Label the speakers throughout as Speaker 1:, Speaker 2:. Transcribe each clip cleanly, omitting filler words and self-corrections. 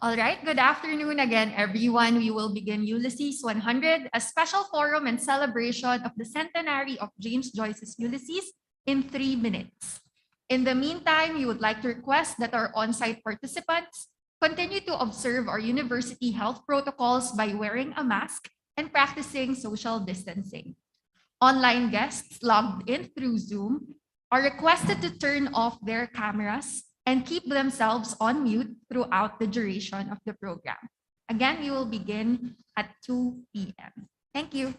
Speaker 1: All right, good afternoon again, everyone. We will begin Ulysses 100, a special forum and celebration of the centenary of James Joyce's Ulysses in 3 minutes. In the meantime, we would like to request that our on-site participants continue to observe our university health protocols by wearing a mask and practicing social distancing. Online guests logged in through Zoom are requested to turn off their cameras and keep themselves on mute throughout the duration of the program. Again, we will begin at 2 p.m. Thank you.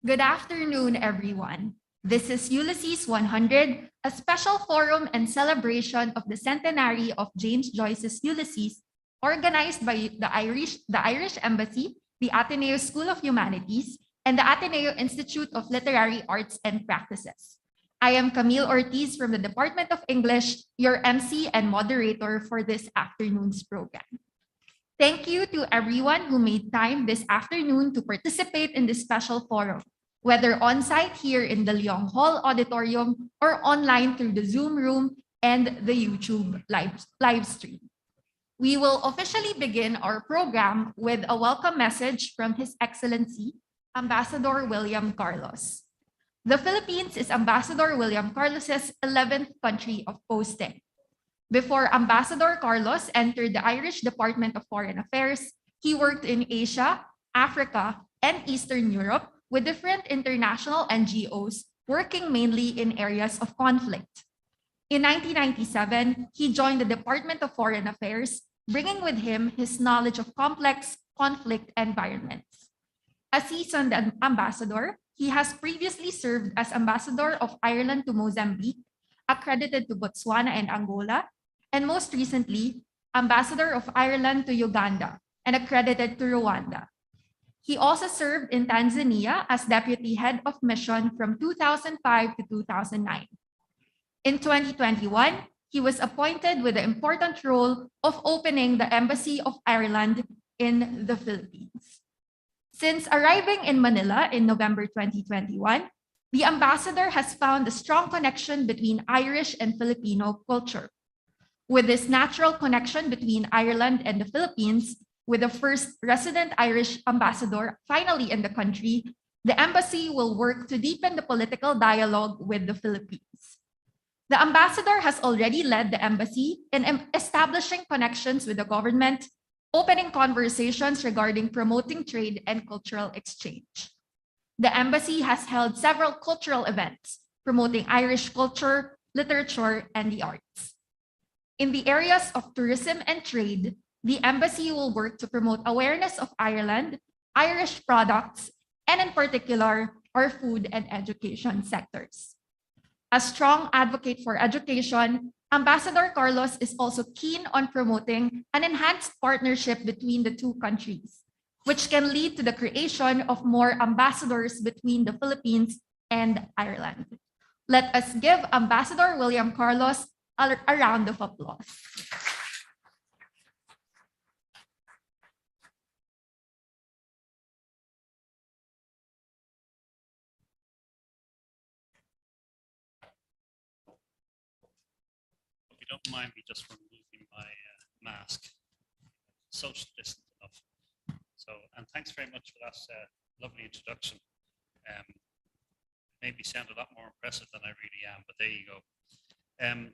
Speaker 1: Good afternoon, everyone. This is Ulysses 100, a special forum and celebration of the centenary of James Joyce's Ulysses, organized by the Irish Embassy, the Ateneo School of Humanities, and the Ateneo Institute of Literary Arts and Practices. I am Camille Ortiz from the Department of English, your MC and moderator for this afternoon's program. Thank you to everyone who made time this afternoon to participate in this special forum, whether on-site here in the Leong Hall Auditorium or online through the Zoom room and the YouTube live stream. We will officially begin our program with a welcome message from His Excellency, Ambassador William Carlos. The Philippines is Ambassador William Carlos's 11th country of posting. Before Ambassador Carlos entered the Irish Department of Foreign Affairs, he worked in Asia, Africa, and Eastern Europe with different international NGOs working mainly in areas of conflict. In 1997, he joined the Department of Foreign Affairs, bringing with him his knowledge of complex conflict environments. A seasoned ambassador, he has previously served as Ambassador of Ireland to Mozambique, accredited to Botswana and Angola, and most recently, Ambassador of Ireland to Uganda and accredited to Rwanda. He also served in Tanzania as Deputy Head of Mission from 2005 to 2009. In 2021, he was appointed with the important role of opening the Embassy of Ireland in the Philippines. Since arriving in Manila in November 2021, the ambassador has found a strong connection between Irish and Filipino culture. With this natural connection between Ireland and the Philippines, with the first resident Irish ambassador finally in the country, the embassy will work to deepen the political dialogue with the Philippines. The ambassador has already led the embassy in establishing connections with the government, opening conversations regarding promoting trade and cultural exchange. The embassy has held several cultural events promoting Irish culture, literature, and the arts. In the areas of tourism and trade, the embassy will work to promote awareness of Ireland Irish products, and in particular, our food and education sectors. A strong advocate for education, Ambassador Carlos is also keen on promoting an enhanced partnership between the two countries, which can lead to the creation of more ambassadors between the Philippines and Ireland. Let us give Ambassador William Carlos a round of applause.
Speaker 2: If you don't mind me just removing my mask, social distance enough. So, and thanks very much for that lovely introduction. Made me sound a lot more impressive than I really am, but there you go.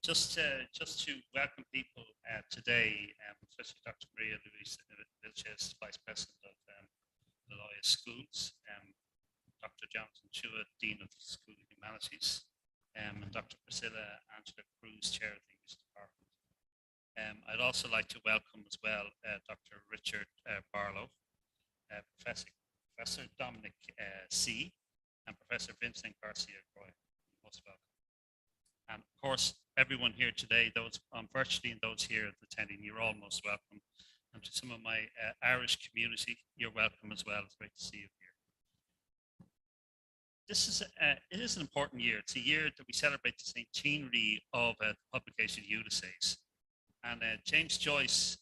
Speaker 2: Just to welcome people today, especially Dr. Maria Luisa Vilches, Vice President of the Lawyer Schools, Dr. Jonathan Chua, Dean of the School of Humanities, and Dr. Priscilla Angela Cruz, Chair of the English Department. I'd also like to welcome as well Dr. Richard Barlow, Professor Dominic C, and Professor Vincent Garcia Groyon. Most welcome. And of course, everyone here today, those virtually and those here attending, you're all most welcome. And to some of my Irish community, you're welcome as well. It's great to see you here. It is an important year. It's a year that we celebrate the centenary of the publication Ulysses. And James Joyce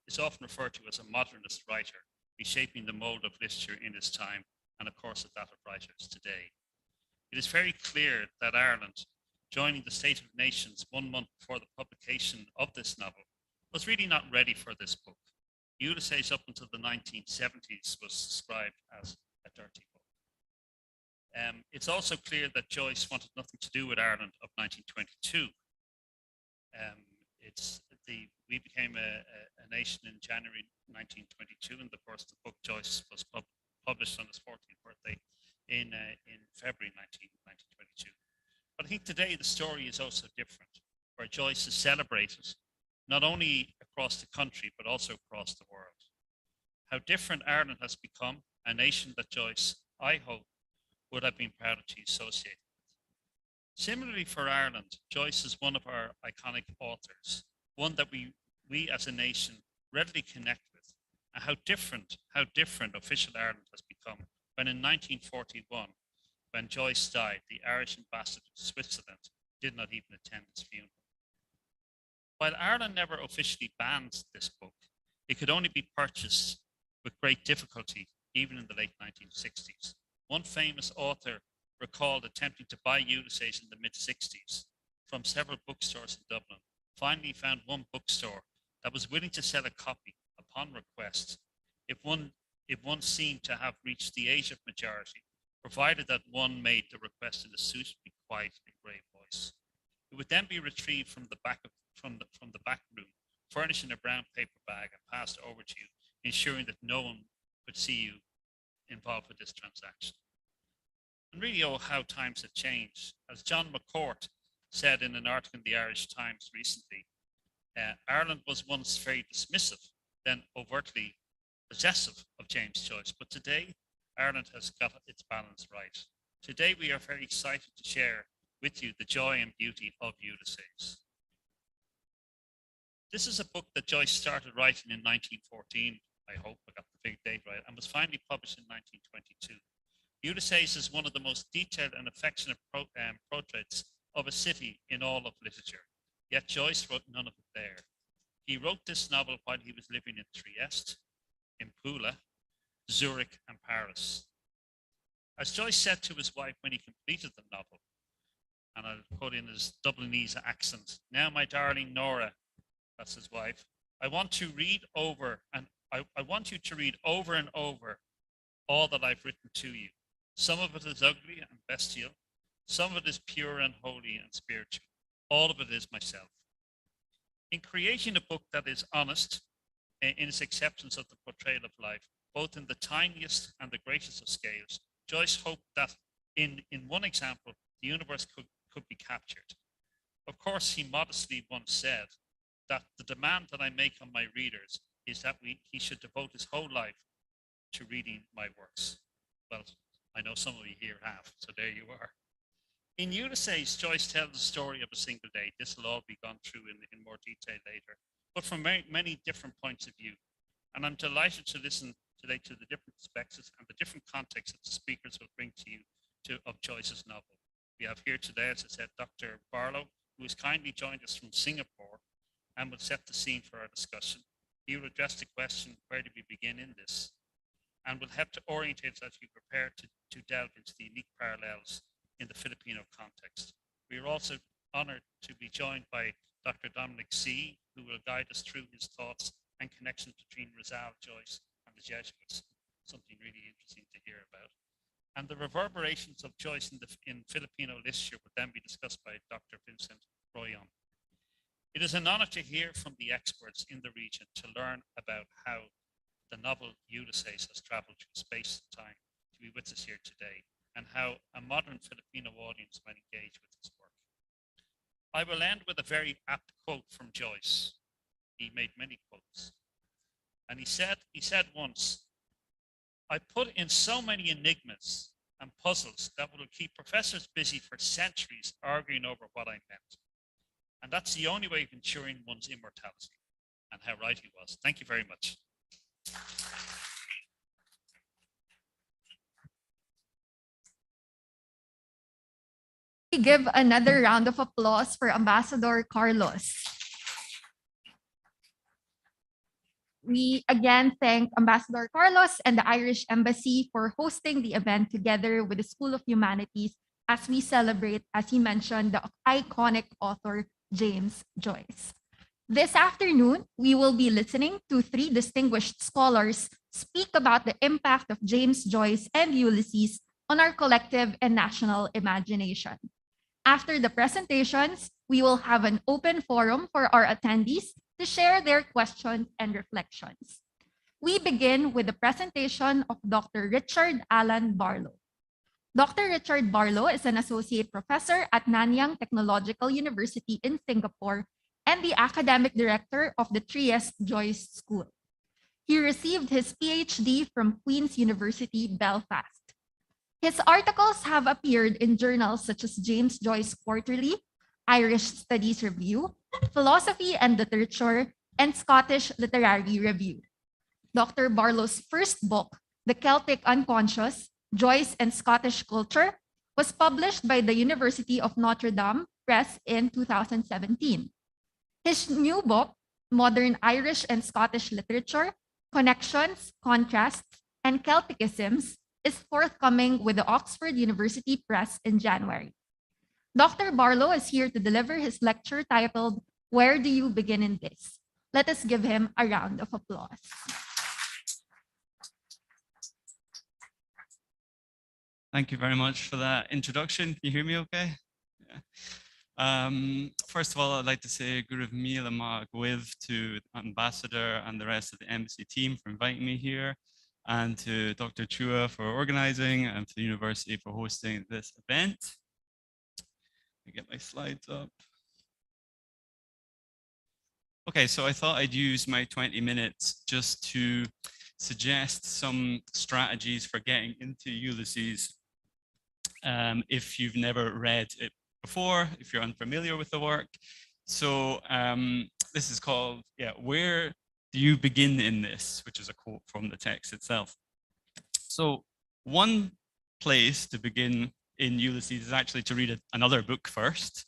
Speaker 2: is often referred to as a modernist writer, reshaping the mold of literature in his time, and of course, that of writers today. It is very clear that Ireland, joining the State of Nations 1 month before the publication of this novel, was really not ready for this book. Ulysses up until the 1970s was described as a dirty book. It's also clear that Joyce wanted nothing to do with Ireland of 1922. We became a nation in January 1922, and of course the book Joyce was published on his 14th birthday in February 1922. But I think today the story is also different, where Joyce is celebrated not only across the country, but also across the world. How different Ireland has become, a nation that Joyce, I hope, would have been proud to associate with. Similarly for Ireland, Joyce is one of our iconic authors, one that we as a nation readily connect with, and how different official Ireland has become when in 1941, when Joyce died, the Irish ambassador to Switzerland did not even attend his funeral. While Ireland never officially banned this book, it could only be purchased with great difficulty, even in the late 1960s. One famous author recalled attempting to buy Ulysses in the mid-60s from several bookstores in Dublin, finally found one bookstore that was willing to sell a copy upon request if one seemed to have reached the age of majority, provided that one made the request in a suitably quiet and grave voice. It would then be retrieved from the back room, furnished in a brown paper bag, and passed over to you, ensuring that no one could see you involved with this transaction. And really, oh, how times have changed. As John McCourt said in an article in the Irish Times recently, Ireland was once very dismissive, then overtly possessive of James Joyce, but today Ireland has got its balance right. Today we are very excited to share with you the joy and beauty of Ulysses. This is a book that Joyce started writing in 1914, I hope I got the big date right, and was finally published in 1922. Ulysses is one of the most detailed and affectionate portraits of a city in all of literature, yet Joyce wrote none of it there. He wrote this novel while he was living in Trieste, in Pula, Zurich, and Paris. As Joyce said to his wife when he completed the novel, and I'll put in his Dublinese accent, "Now, my darling Nora," that's his wife, I want you to read over and over all that I've written to you. Some of it is ugly and bestial. Some of it is pure and holy and spiritual. All of it is myself. In creating a book that is honest in its acceptance of the portrayal of life, both in the tiniest and the greatest of scales, Joyce hoped that in one example, the universe could be captured. Of course, he modestly once said that the demand that I make on my readers is that he should devote his whole life to reading my works. Well, I know some of you here have, so there you are. In Ulysses, Joyce tells the story of a single day. This will all be gone through in more detail later, but from many different points of view. And I'm delighted to listen today to the different perspectives and the different contexts that the speakers will bring to you of Joyce's novel. We have here today, as I said, Dr. Barlow, who has kindly joined us from Singapore and will set the scene for our discussion. He will address the question, where do we begin in this? And will help to orientate us as we prepare to delve into the unique parallels in the Filipino context. We are also honored to be joined by Dr. Dominic C, who will guide us through his thoughts and connections between Rizal, Joyce, and the Jesuits, something really interesting to hear about. And the reverberations of Joyce in Filipino literature would then be discussed by Dr. Vicente Groyon. It is an honor to hear from the experts in the region to learn about how the novel Ulysses has traveled through space and time to be with us here today, and how a modern Filipino audience might engage with his work. I will end with a very apt quote from Joyce. He made many quotes. And he said once, I put in so many enigmas and puzzles that will keep professors busy for centuries arguing over what I meant. And that's the only way of ensuring one's immortality. And how right he was. Thank you very much.
Speaker 1: We give another round of applause for Ambassador Carlos. We again thank Ambassador Carlos and the Irish Embassy for hosting the event together with the School of Humanities as we celebrate, as he mentioned, the iconic author James Joyce. This afternoon, we will be listening to three distinguished scholars speak about the impact of James Joyce and Ulysses on our collective and national imagination. After the presentations, we will have an open forum for our attendees to share their questions and reflections. We begin with the presentation of Dr. Richard Alan Barlow. Dr. Richard Barlow is an associate professor at Nanyang Technological University in Singapore and the academic director of the Trieste Joyce School. He received his PhD from Queen's University, Belfast. His articles have appeared in journals such as James Joyce Quarterly, Irish Studies Review, Philosophy and Literature, and Scottish Literary Review. Dr. Barlow's first book, The Celtic Unconscious, Joyce and Scottish Culture, was published by the University of Notre Dame Press in 2017. His new book, Modern Irish and Scottish Literature, Connections, Contrasts, and Celticisms, is forthcoming with the Oxford University Press in January. Dr. Barlow is here to deliver his lecture titled, Where Do You Begin in This? Let us give him a round of applause.
Speaker 3: Thank you very much for that introduction. Can you hear me okay? Yeah. First of all, I'd like to say Guruv Mil Amag with to the Ambassador and the rest of the embassy team for inviting me here, and to Dr. Chua for organizing, and to the university for hosting this event. Let me get my slides up. Okay, so I thought I'd use my 20 minutes just to suggest some strategies for getting into Ulysses if you've never read it before, if you're unfamiliar with the work. So this is called, Where Do You Begin in This? Which is a quote from the text itself. So one place to begin in Ulysses is actually to read another book first,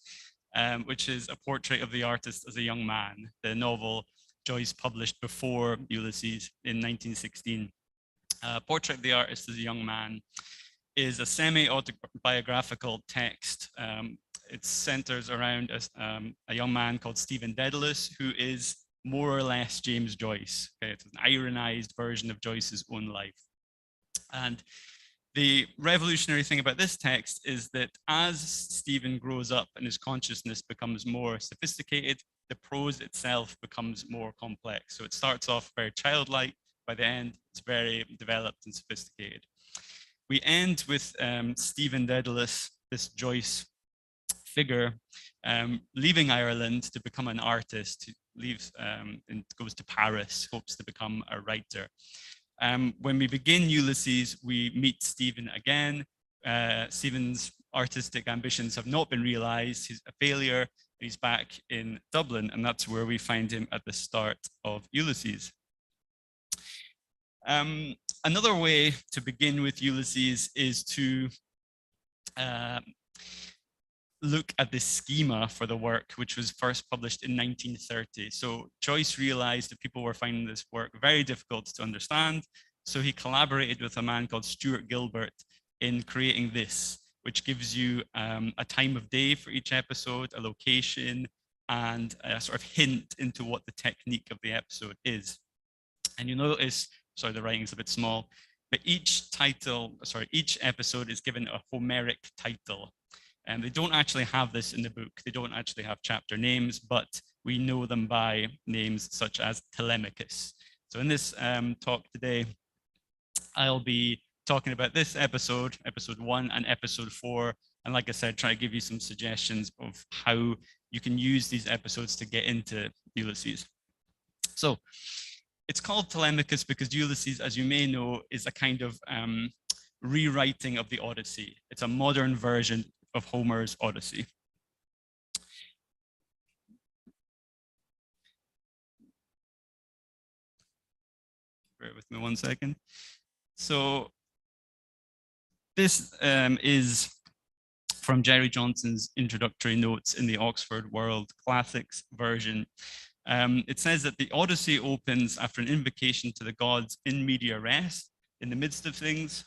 Speaker 3: which is A Portrait of the Artist as a Young Man, the novel Joyce published before Ulysses in 1916. Portrait of the Artist as a Young Man is a semi-autobiographical text. It centers around a young man called Stephen Dedalus, who is more or less James Joyce. Okay? It's an ironized version of Joyce's own life. And the revolutionary thing about this text is that as Stephen grows up and his consciousness becomes more sophisticated, the prose itself becomes more complex. So it starts off very childlike. By the end, it's very developed and sophisticated. We end with Stephen Dedalus, this Joyce figure, leaving Ireland to become an artist. He leaves and goes to Paris, hopes to become a writer. When we begin Ulysses, we meet Stephen again. Stephen's artistic ambitions have not been realized. He's a failure. He's back in Dublin, and that's where we find him at the start of Ulysses. Another way to begin with Ulysses is to look at the schema for the work, which was first published in 1930. So Joyce realized that people were finding this work very difficult to understand. So he collaborated with a man called Stuart Gilbert in creating this, which gives you a time of day for each episode, a location, and a sort of hint into what the technique of the episode is. And you notice, sorry, the writing's a bit small, but each episode is given a Homeric title. And they don't actually have this in the book. They don't actually have chapter names, but we know them by names such as Telemachus. So in this talk today, I'll be talking about this episode, episode 1 and episode 4. And like I said, try to give you some suggestions of how you can use these episodes to get into Ulysses. So it's called Telemachus because Ulysses, as you may know, is a kind of rewriting of the Odyssey. It's a modern version of Homer's Odyssey. Bear with me one second. So this is from Jerry Johnson's introductory notes in the Oxford World Classics version. It says that the Odyssey opens after an invocation to the gods in media res, in the midst of things.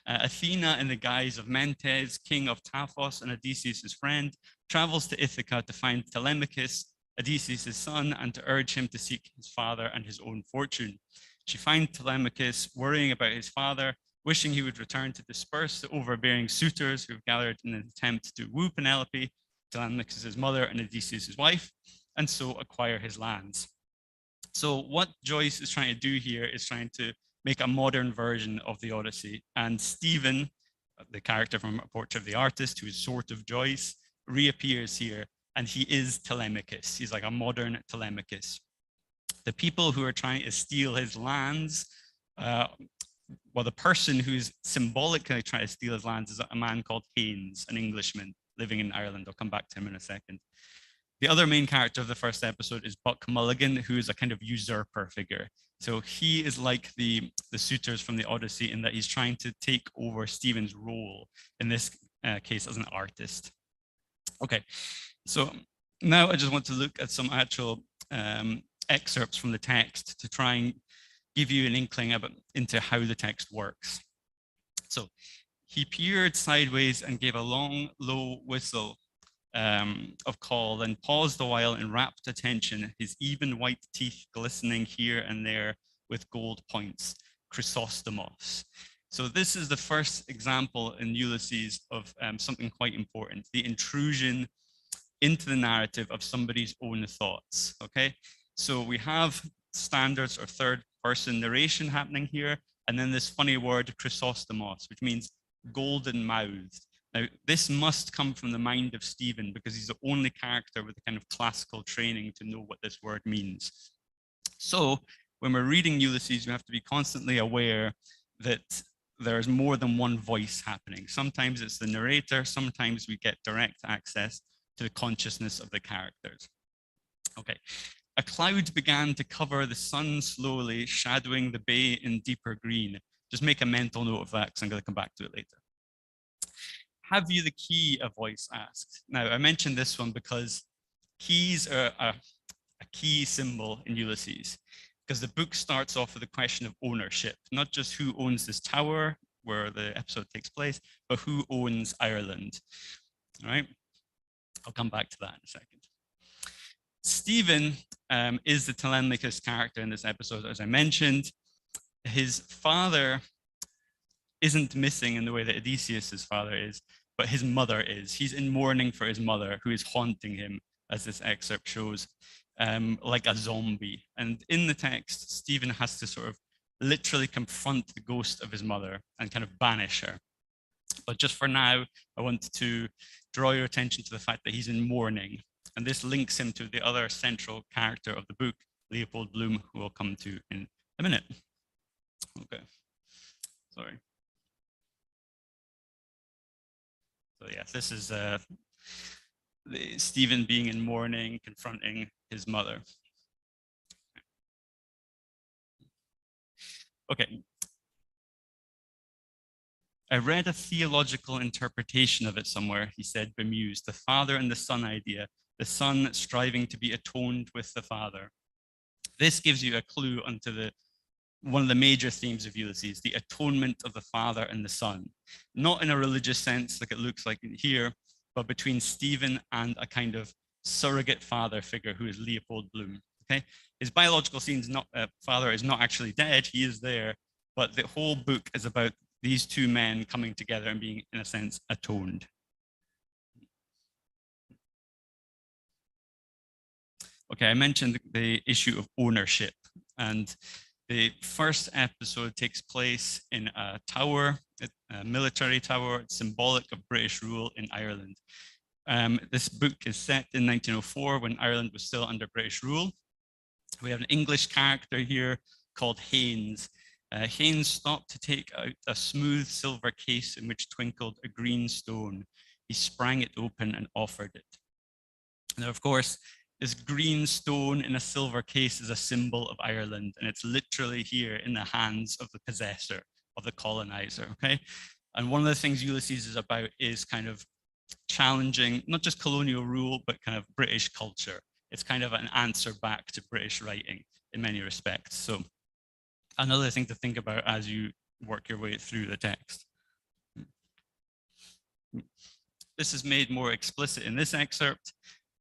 Speaker 3: Athena, in the guise of Mentes, king of Taphos and Odysseus' friend, travels to Ithaca to find Telemachus, Odysseus' son, and to urge him to seek his father and his own fortune. She finds Telemachus worrying about his father, wishing he would return to disperse the overbearing suitors who have gathered in an attempt to woo Penelope, Telemachus' mother and Odysseus' wife, and so acquire his lands. So what Joyce is trying to do here is trying to make a modern version of the Odyssey. And Stephen, the character from A Portrait of the Artist, who is sort of Joyce, reappears here, and he is Telemachus. He's like a modern Telemachus. The people who are trying to steal his lands, well, the person who's symbolically trying to steal his lands is a man called Haynes, an Englishman living in Ireland. I'll come back to him in a second. The other main character of the first episode is Buck Mulligan, who is a kind of usurper figure. So he is like the suitors from the Odyssey in that he's trying to take over Stephen's role, in this case as an artist. Okay, so now I just want to look at some actual excerpts from the text to try and give you an inkling into how the text works. So he peered sideways and gave a long, low whistle of call, then paused a while in rapt attention, his even white teeth glistening here and there with gold points, Chrysostomos. So this is the first example in Ulysses of something quite important, the intrusion into the narrative of somebody's own thoughts, okay? So we have standards or third person narration happening here, and then this funny word, Chrysostomos, which means golden mouthed. Now, this must come from the mind of Stephen because he's the only character with the kind of classical training to know what this word means. So when we're reading Ulysses, we have to be constantly aware that there's more than one voice happening. Sometimes it's the narrator, sometimes we get direct access to the consciousness of the characters. Okay, a cloud began to cover the sun slowly, shadowing the bay in deeper green. Just make a mental note of that because I'm going to come back to it later. Have you the key, a voice asked. Now, I mentioned this one because keys are a key symbol in Ulysses, because the book starts off with a question of ownership, not just who owns this tower where the episode takes place, but who owns Ireland, all right? I'll come back to that in a second. Stephen is the Telemachus character in this episode, as I mentioned. His father isn't missing in the way that Odysseus' father is, but his mother is. He's in mourning for his mother, who is haunting him, as this excerpt shows, like a zombie. And in the text, Stephen has to sort of literally confront the ghost of his mother and kind of banish her. But just for now, I want to draw your attention to the fact that he's in mourning. And this links him to the other central character of the book, Leopold Bloom, who we'll come to in a minute. Okay, sorry. So yes, this is Stephen being in mourning, confronting his mother. Okay. I read a theological interpretation of it somewhere, he said, bemused, the father and the son idea, the son striving to be atoned with the father. This gives you a clue onto one of the major themes of Ulysses, the atonement of the father and the son. Not in a religious sense, like it looks like here, but between Stephen and a kind of surrogate father figure who is Leopold Bloom. Okay, his biological father is not actually dead; he is there, but the whole book is about these two men coming together and being, in a sense, atoned. Okay, I mentioned the issue of ownership, and the first episode takes place in a tower, a military tower, symbolic of British rule in Ireland. This book is set in 1904 when Ireland was still under British rule. We have an English character here called Haynes. Haynes stopped to take out a smooth silver case in which twinkled a green stone. He sprang it open and offered it. Now, of course, this green stone in a silver case is a symbol of Ireland, and it's literally here in the hands of the possessor, of the colonizer, okay? And one of the things Ulysses is about is kind of challenging not just colonial rule, but kind of British culture. It's kind of an answer back to British writing in many respects. So another thing to think about as you work your way through the text. This is made more explicit in this excerpt.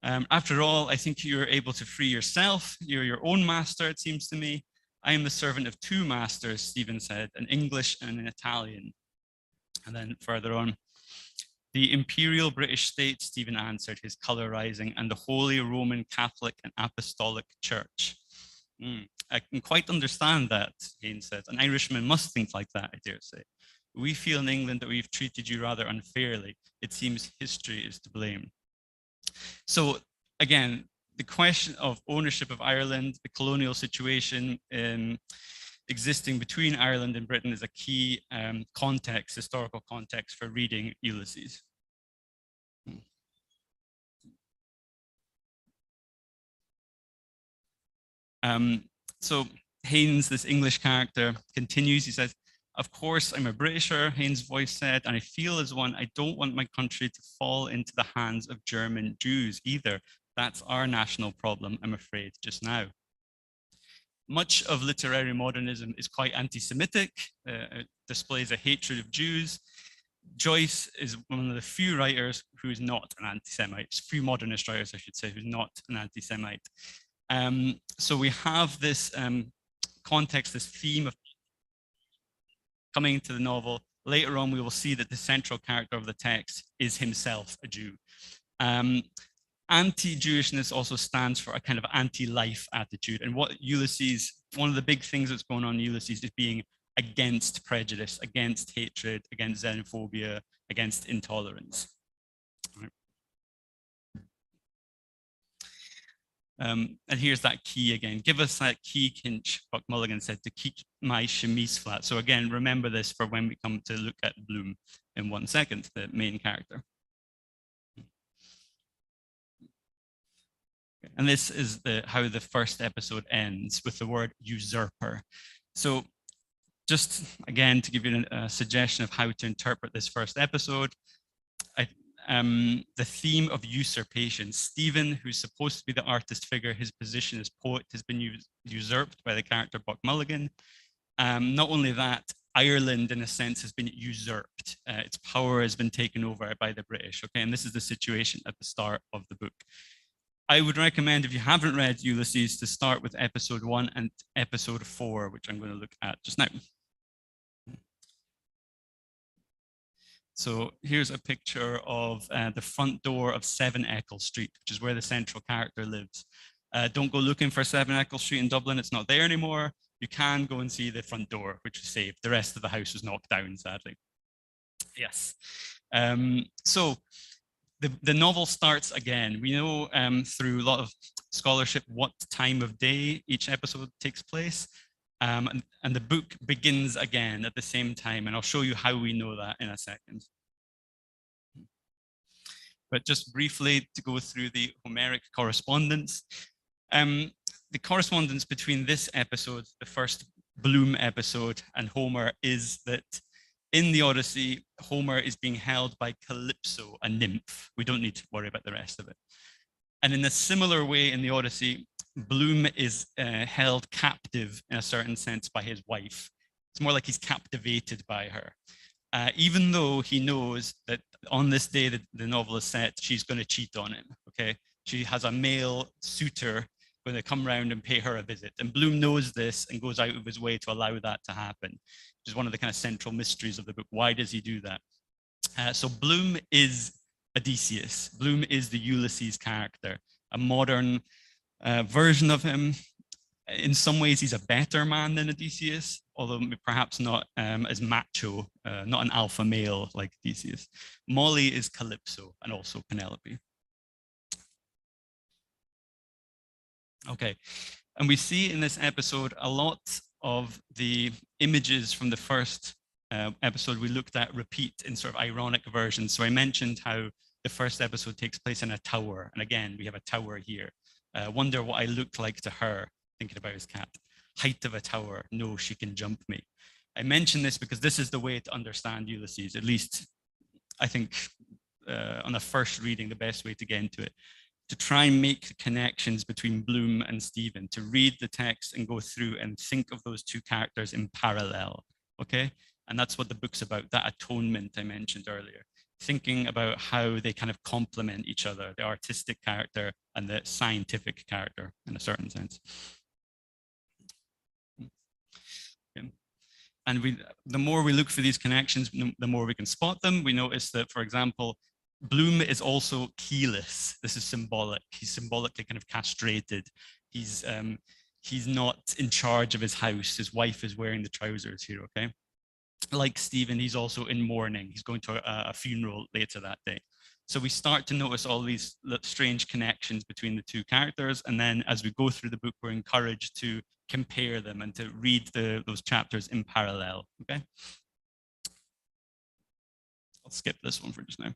Speaker 3: After all, I think you're able to free yourself. You're your own master, it seems to me. I am the servant of two masters, Stephen said, an English and an Italian. And then further on, the imperial British state, Stephen answered, his color rising, and the Holy Roman Catholic and Apostolic Church. I can quite understand that, Haynes said. An Irishman must think like that, I dare say. We feel in England that we've treated you rather unfairly. It seems history is to blame. So again, the question of ownership of Ireland, the colonial situation existing between Ireland and Britain is a key context, historical context for reading Ulysses. So Haynes, this English character, continues. He says, of course, I'm a Britisher, Haynes' voice said, and I feel as one, I don't want my country to fall into the hands of German Jews either. That's our national problem, I'm afraid, just now. Much of literary modernism is quite anti-Semitic, displays a hatred of Jews. Joyce is one of the few writers who is not an anti-Semite, few modernist writers, I should say, who's not an anti-Semite. So we have this context, this theme of coming into the novel. Later on, we will see that the central character of the text is himself a Jew. Anti-Jewishness also stands for a kind of anti-life attitude. And what Ulysses, one of the big things that's going on in Ulysses is being against prejudice, against hatred, against xenophobia, against intolerance. And here's that key again. Give us that key, Kinch, Buck Mulligan said, to keep my chemise flat. So again, remember this for when we come to look at Bloom in 1 second, the main character. And this is how the first episode ends, with the word usurper. So just again, to give you a suggestion of how to interpret this first episode, the theme of usurpation. Stephen, who's supposed to be the artist figure, his position as poet has been usurped by the character Buck Mulligan. Not only that, Ireland, in a sense, has been usurped. Its power has been taken over by the British. Okay, and this is the situation at the start of the book. I would recommend, if you haven't read Ulysses, to start with episode 1 and episode 4, which I'm going to look at just now. So here's a picture of the front door of 7 Eccles Street, which is where the central character lives. Don't go looking for 7 Eccles Street in Dublin. It's not there anymore. You can go and see the front door, which was saved. The rest of the house was knocked down, sadly. Yes. So the novel starts again. We know through a lot of scholarship what time of day each episode takes place. And the book begins again at the same time, and I'll show you how we know that in a second. But just briefly to go through the Homeric Correspondence. The correspondence between this episode, the first Bloom episode, and Homer is that in the Odyssey, Homer is being held by Calypso, a nymph. We don't need to worry about the rest of it. And in a similar way in the Odyssey, Bloom is held captive in a certain sense by his wife. It's more like he's captivated by her. Even though he knows that on this day that the novel is set, she's going to cheat on him, okay? She has a male suitor going to come round and pay her a visit. And Bloom knows this and goes out of his way to allow that to happen, which is one of the kind of central mysteries of the book. Why does he do that? So Bloom is Odysseus. Bloom is the Ulysses character, a modern version of him. In some ways, he's a better man than Odysseus, although perhaps not as macho, not an alpha male like Odysseus. Molly is Calypso and also Penelope. Okay, and we see in this episode a lot of the images from the first episode we looked at repeat in sort of ironic versions. So I mentioned how the first episode takes place in a tower. And again, we have a tower here. Wonder what I looked like to her, thinking about his cat. Height of a tower, no, she can jump me. I mention this because this is the way to understand Ulysses, at least I think on a first reading, the best way to get into it. To try and make connections between Bloom and Stephen, to read the text and go through and think of those two characters in parallel, okay? And that's what the book's about, that atonement I mentioned earlier. Thinking about how they kind of complement each other, the artistic character and the scientific character in a certain sense. Okay. And the more we look for these connections, the more we can spot them. We notice that, for example, Bloom is also keyless. This is symbolic. He's symbolically kind of castrated. He's not in charge of his house. His wife is wearing the trousers here, okay? Like Stephen, he's also in mourning. He's going to a funeral later that day. So we start to notice all these strange connections between the two characters. And then as we go through the book, we're encouraged to compare them and to read those chapters in parallel, okay? I'll skip this one for just now.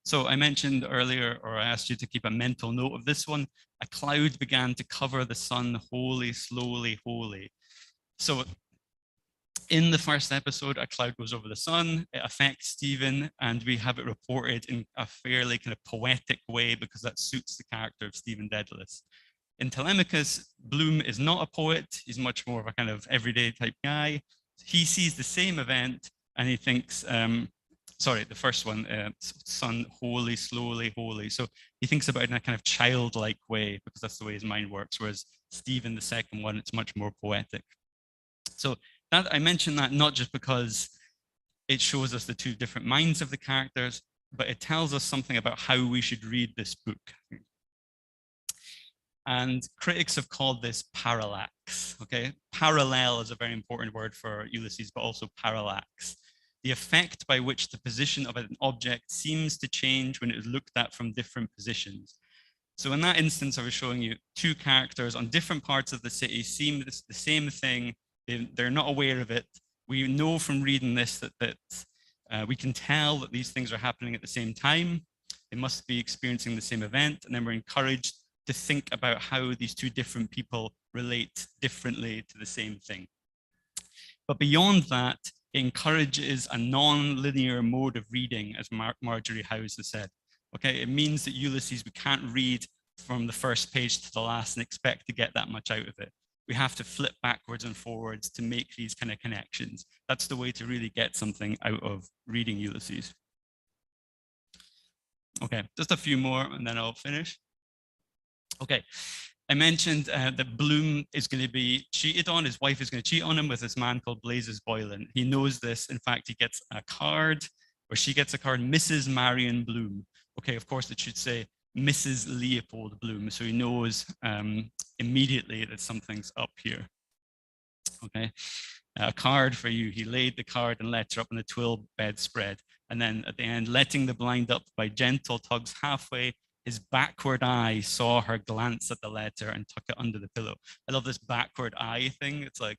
Speaker 3: So I mentioned earlier, or I asked you to keep a mental note of this one. A cloud began to cover the sun, holy, slowly, holy. So in the first episode, a cloud goes over the sun, it affects Stephen, and we have it reported in a fairly kind of poetic way because that suits the character of Stephen Dedalus. In Telemachus, Bloom is not a poet. He's much more of a kind of everyday type guy. He sees the same event and he thinks, sorry, the first one, sun, holy, slowly, holy. So he thinks about it in a kind of childlike way because that's the way his mind works, whereas Stephen, the second one, it's much more poetic. So that I mention that not just because it shows us the two different minds of the characters, but it tells us something about how we should read this book. And critics have called this parallax, okay? Parallel is a very important word for Ulysses, but also parallax. The effect by which the position of an object seems to change when it is looked at from different positions. So in that instance, I was showing you two characters on different parts of the city seem the same thing. They're not aware of it. We know from reading this that we can tell that these things are happening at the same time. They must be experiencing the same event. And then we're encouraged to think about how these two different people relate differently to the same thing. But beyond that, it encourages a non-linear mode of reading, as Marjorie House has said. Okay, it means that Ulysses, we can't read from the first page to the last and expect to get that much out of it. We have to flip backwards and forwards to make these kind of connections. That's the way to really get something out of reading Ulysses. Okay, just a few more and then I'll finish. Okay, I mentioned that Bloom is going to be cheated on. His wife is going to cheat on him with this man called Blazes Boylan. He knows this. In fact, he gets a card, or she gets a card, Mrs. Marion Bloom. Okay, of course, it should say Mrs. Leopold Bloom. So he knows immediately that something's up here. Okay, a card for you. He laid the card and letter up on the twill bedspread. And then at the end, letting the blind up by gentle tugs halfway, His backward eye saw her glance at the letter and tuck it under the pillow. I love this backward eye thing. It's like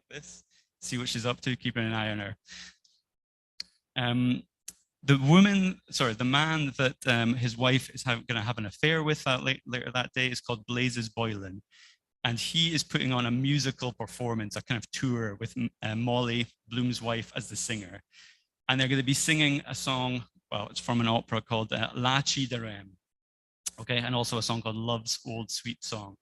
Speaker 3: this. See what she's up to, keeping an eye on her. The man that his wife is going to have an affair with later that day is called Blazes Boylan. And he is putting on a musical performance, a kind of tour with Molly, Bloom's wife, as the singer. And they're going to be singing a song, well, it's from an opera called La Ci Darem, okay, and also a song called Love's Old Sweet Song.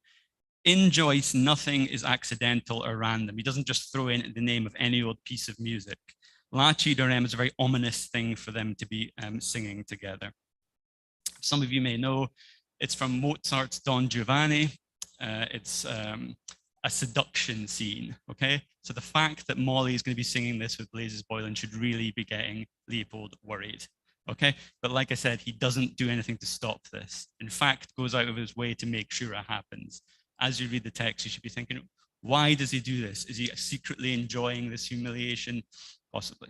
Speaker 3: In Joyce, nothing is accidental or random. He doesn't just throw in the name of any old piece of music. La Ci Darem is a very ominous thing for them to be singing together. Some of you may know it's from Mozart's Don Giovanni. It's a seduction scene, okay? So the fact that Molly is going to be singing this with Blazes Boylan should really be getting Leopold worried, okay? But like I said, he doesn't do anything to stop this. In fact, goes out of his way to make sure it happens. As you read the text, you should be thinking, why does he do this? Is he secretly enjoying this humiliation? Possibly.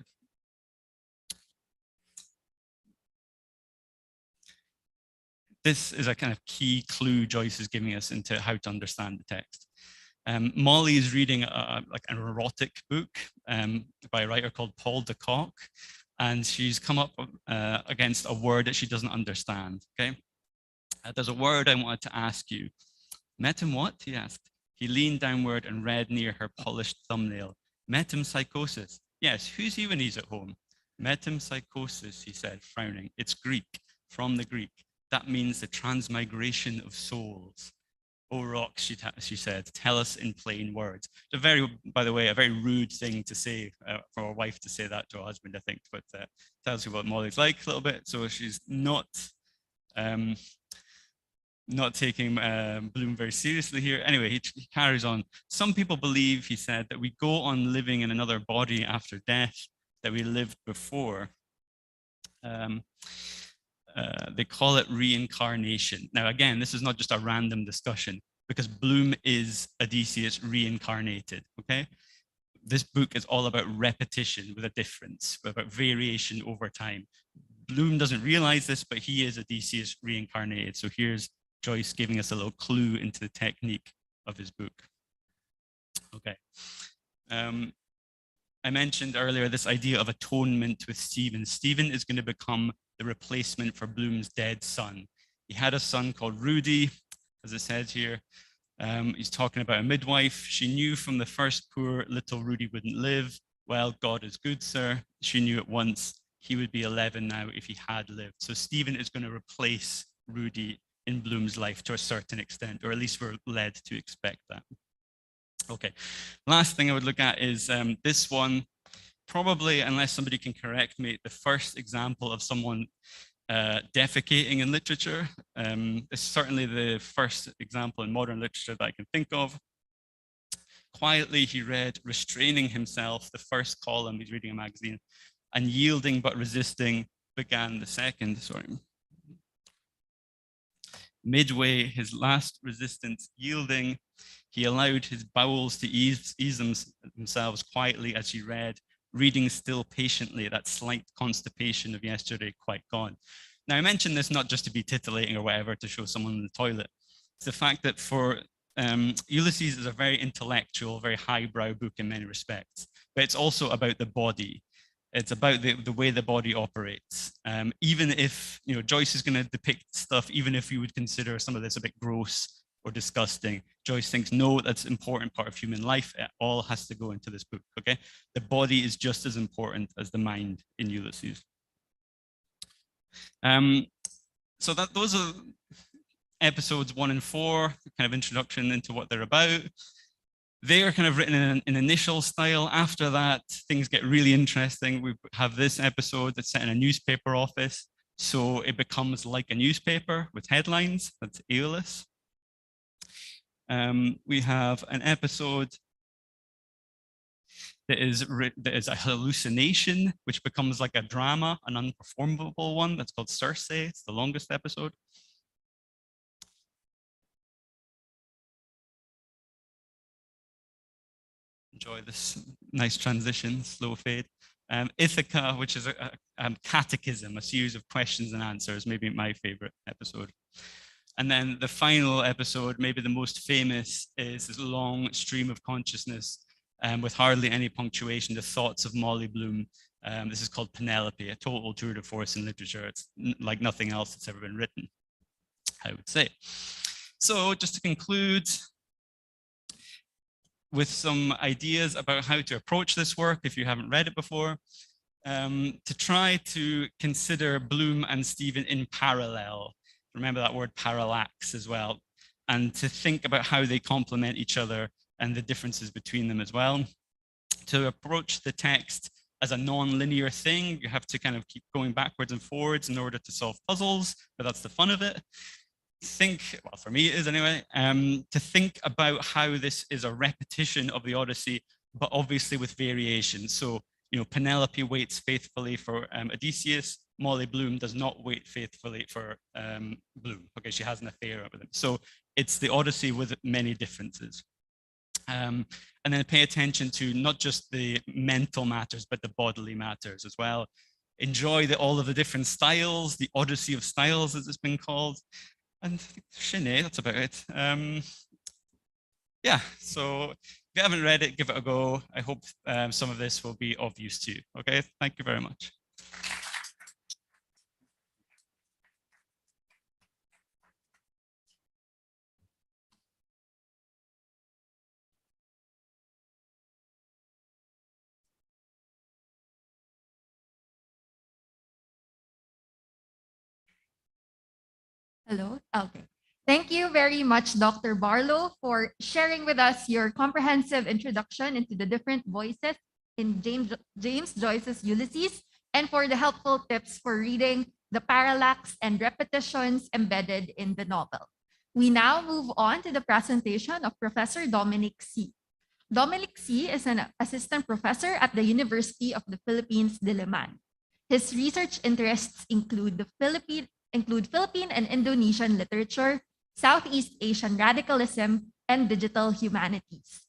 Speaker 3: This is a kind of key clue Joyce is giving us into how to understand the text. Molly is reading like an erotic book by a writer called Paul de Kock, and she's come up against a word that she doesn't understand, okay? There's a word I wanted to ask you. Met him what? He asked. He leaned downward and read near her polished thumbnail. Metempsychosis. Yes, who's he when he's at home? Metempsychosis, he said, frowning. It's Greek, from the Greek. That means the transmigration of souls. Oh, Rock, she said, tell us in plain words. It's a very, by the way, a very rude thing to say for a wife to say that to her husband, I think, but tells you what Molly's like a little bit. So she's not taking Bloom very seriously here. Anyway, he carries on. Some people believe, he said, that we go on living in another body after death that we lived before. They call it reincarnation. Now, again, this is not just a random discussion because Bloom is Odysseus reincarnated, okay? This book is all about repetition with a difference, about variation over time. Bloom doesn't realize this, but he is Odysseus reincarnated. So here's Joyce giving us a little clue into the technique of his book. Okay. I mentioned earlier this idea of atonement with Stephen. Stephen is going to become the replacement for Bloom's dead son. He had a son called Rudy, as it says here. He's talking about a midwife. She knew from the first poor little Rudy wouldn't live. Well, God is good, sir. She knew at once he would be 11 now if he had lived. So Stephen is going to replace Rudy in Bloom's life to a certain extent, or at least we're led to expect that. Okay, last thing I would look at is this one, probably, unless somebody can correct me, the first example of someone defecating in literature. It's certainly the first example in modern literature that I can think of. Quietly, he read, restraining himself, the first column, he's reading a magazine, and yielding but resisting began the second, sorry. Midway, his last resistance yielding, he allowed his bowels to ease themselves quietly as he read, reading still patiently, that slight constipation of yesterday quite gone. Now, I mentioned this not just to be titillating or whatever to show someone in the toilet. It's the fact that for Ulysses is a very intellectual, very highbrow book in many respects, but it's also about the body. It's about the way the body operates. Even if, you know, Joyce is going to depict stuff, even if you would consider some of this a bit gross or disgusting, Joyce thinks, no, that's an important part of human life. It all has to go into this book, okay? The body is just as important as the mind in Ulysses. So those are episodes 1 and 4, kind of introduction into what they're about. They are kind of written in an initial style. After that, things get really interesting. We have this episode that's set in a newspaper office. So it becomes like a newspaper with headlines. That's Aeolus. We have an episode that is a hallucination, which becomes like a drama, an unperformable one. That's called Circe. It's the longest episode. Enjoy this nice transition, slow fade. Ithaca, which is a catechism, a series of questions and answers, maybe my favorite episode. And then the final episode, maybe the most famous, is this long stream of consciousness with hardly any punctuation, the thoughts of Molly Bloom. This is called Penelope, a total tour de force in literature. It's like nothing else that's ever been written, I would say. So just to conclude with some ideas about how to approach this work, if you haven't read it before, to try to consider Bloom and Stephen in parallel. Remember that word parallax as well, and to think about how they complement each other and the differences between them as well. To approach the text as a non-linear thing, you have to kind of keep going backwards and forwards in order to solve puzzles, but that's the fun of it. Well, for me it is anyway, to think about how this is a repetition of the Odyssey, but obviously with variation. So, you know, Penelope waits faithfully for Odysseus. Molly Bloom does not wait faithfully for Bloom. Okay, she has an affair with him. So it's the Odyssey with many differences. And then pay attention to not just the mental matters, but the bodily matters as well. Enjoy all of the different styles, the Odyssey of styles, as it's been called. And Sinead, that's about it. Yeah, so if you haven't read it, give it a go. I hope some of this will be of use to you. Okay, thank you very much.
Speaker 1: Hello. Okay. Thank you very much, Dr. Barlow, for sharing with us your comprehensive introduction into the different voices in James Joyce's Ulysses, and for the helpful tips for reading the parallax and repetitions embedded in the novel. We now move on to the presentation of Professor Dominic C. Dominic C is an assistant professor at the University of the Philippines, Diliman. His research interests include Philippine and Indonesian literature, Southeast Asian radicalism, and digital humanities.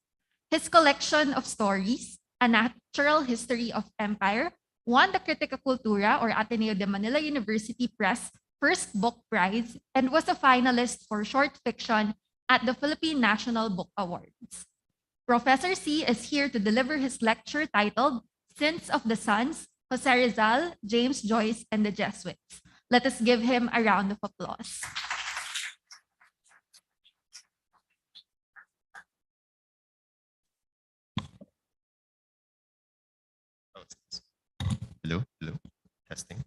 Speaker 1: His collection of stories, A Natural History of Empire, won the Critica Cultura or Ateneo de Manila University Press First Book Prize and was a finalist for short fiction at the Philippine National Book Awards. Professor C is here to deliver his lecture titled Sins of the Sons, Jose Rizal, James Joyce, and the Jesuits. Let us give him a round of applause.
Speaker 4: Hello, testing.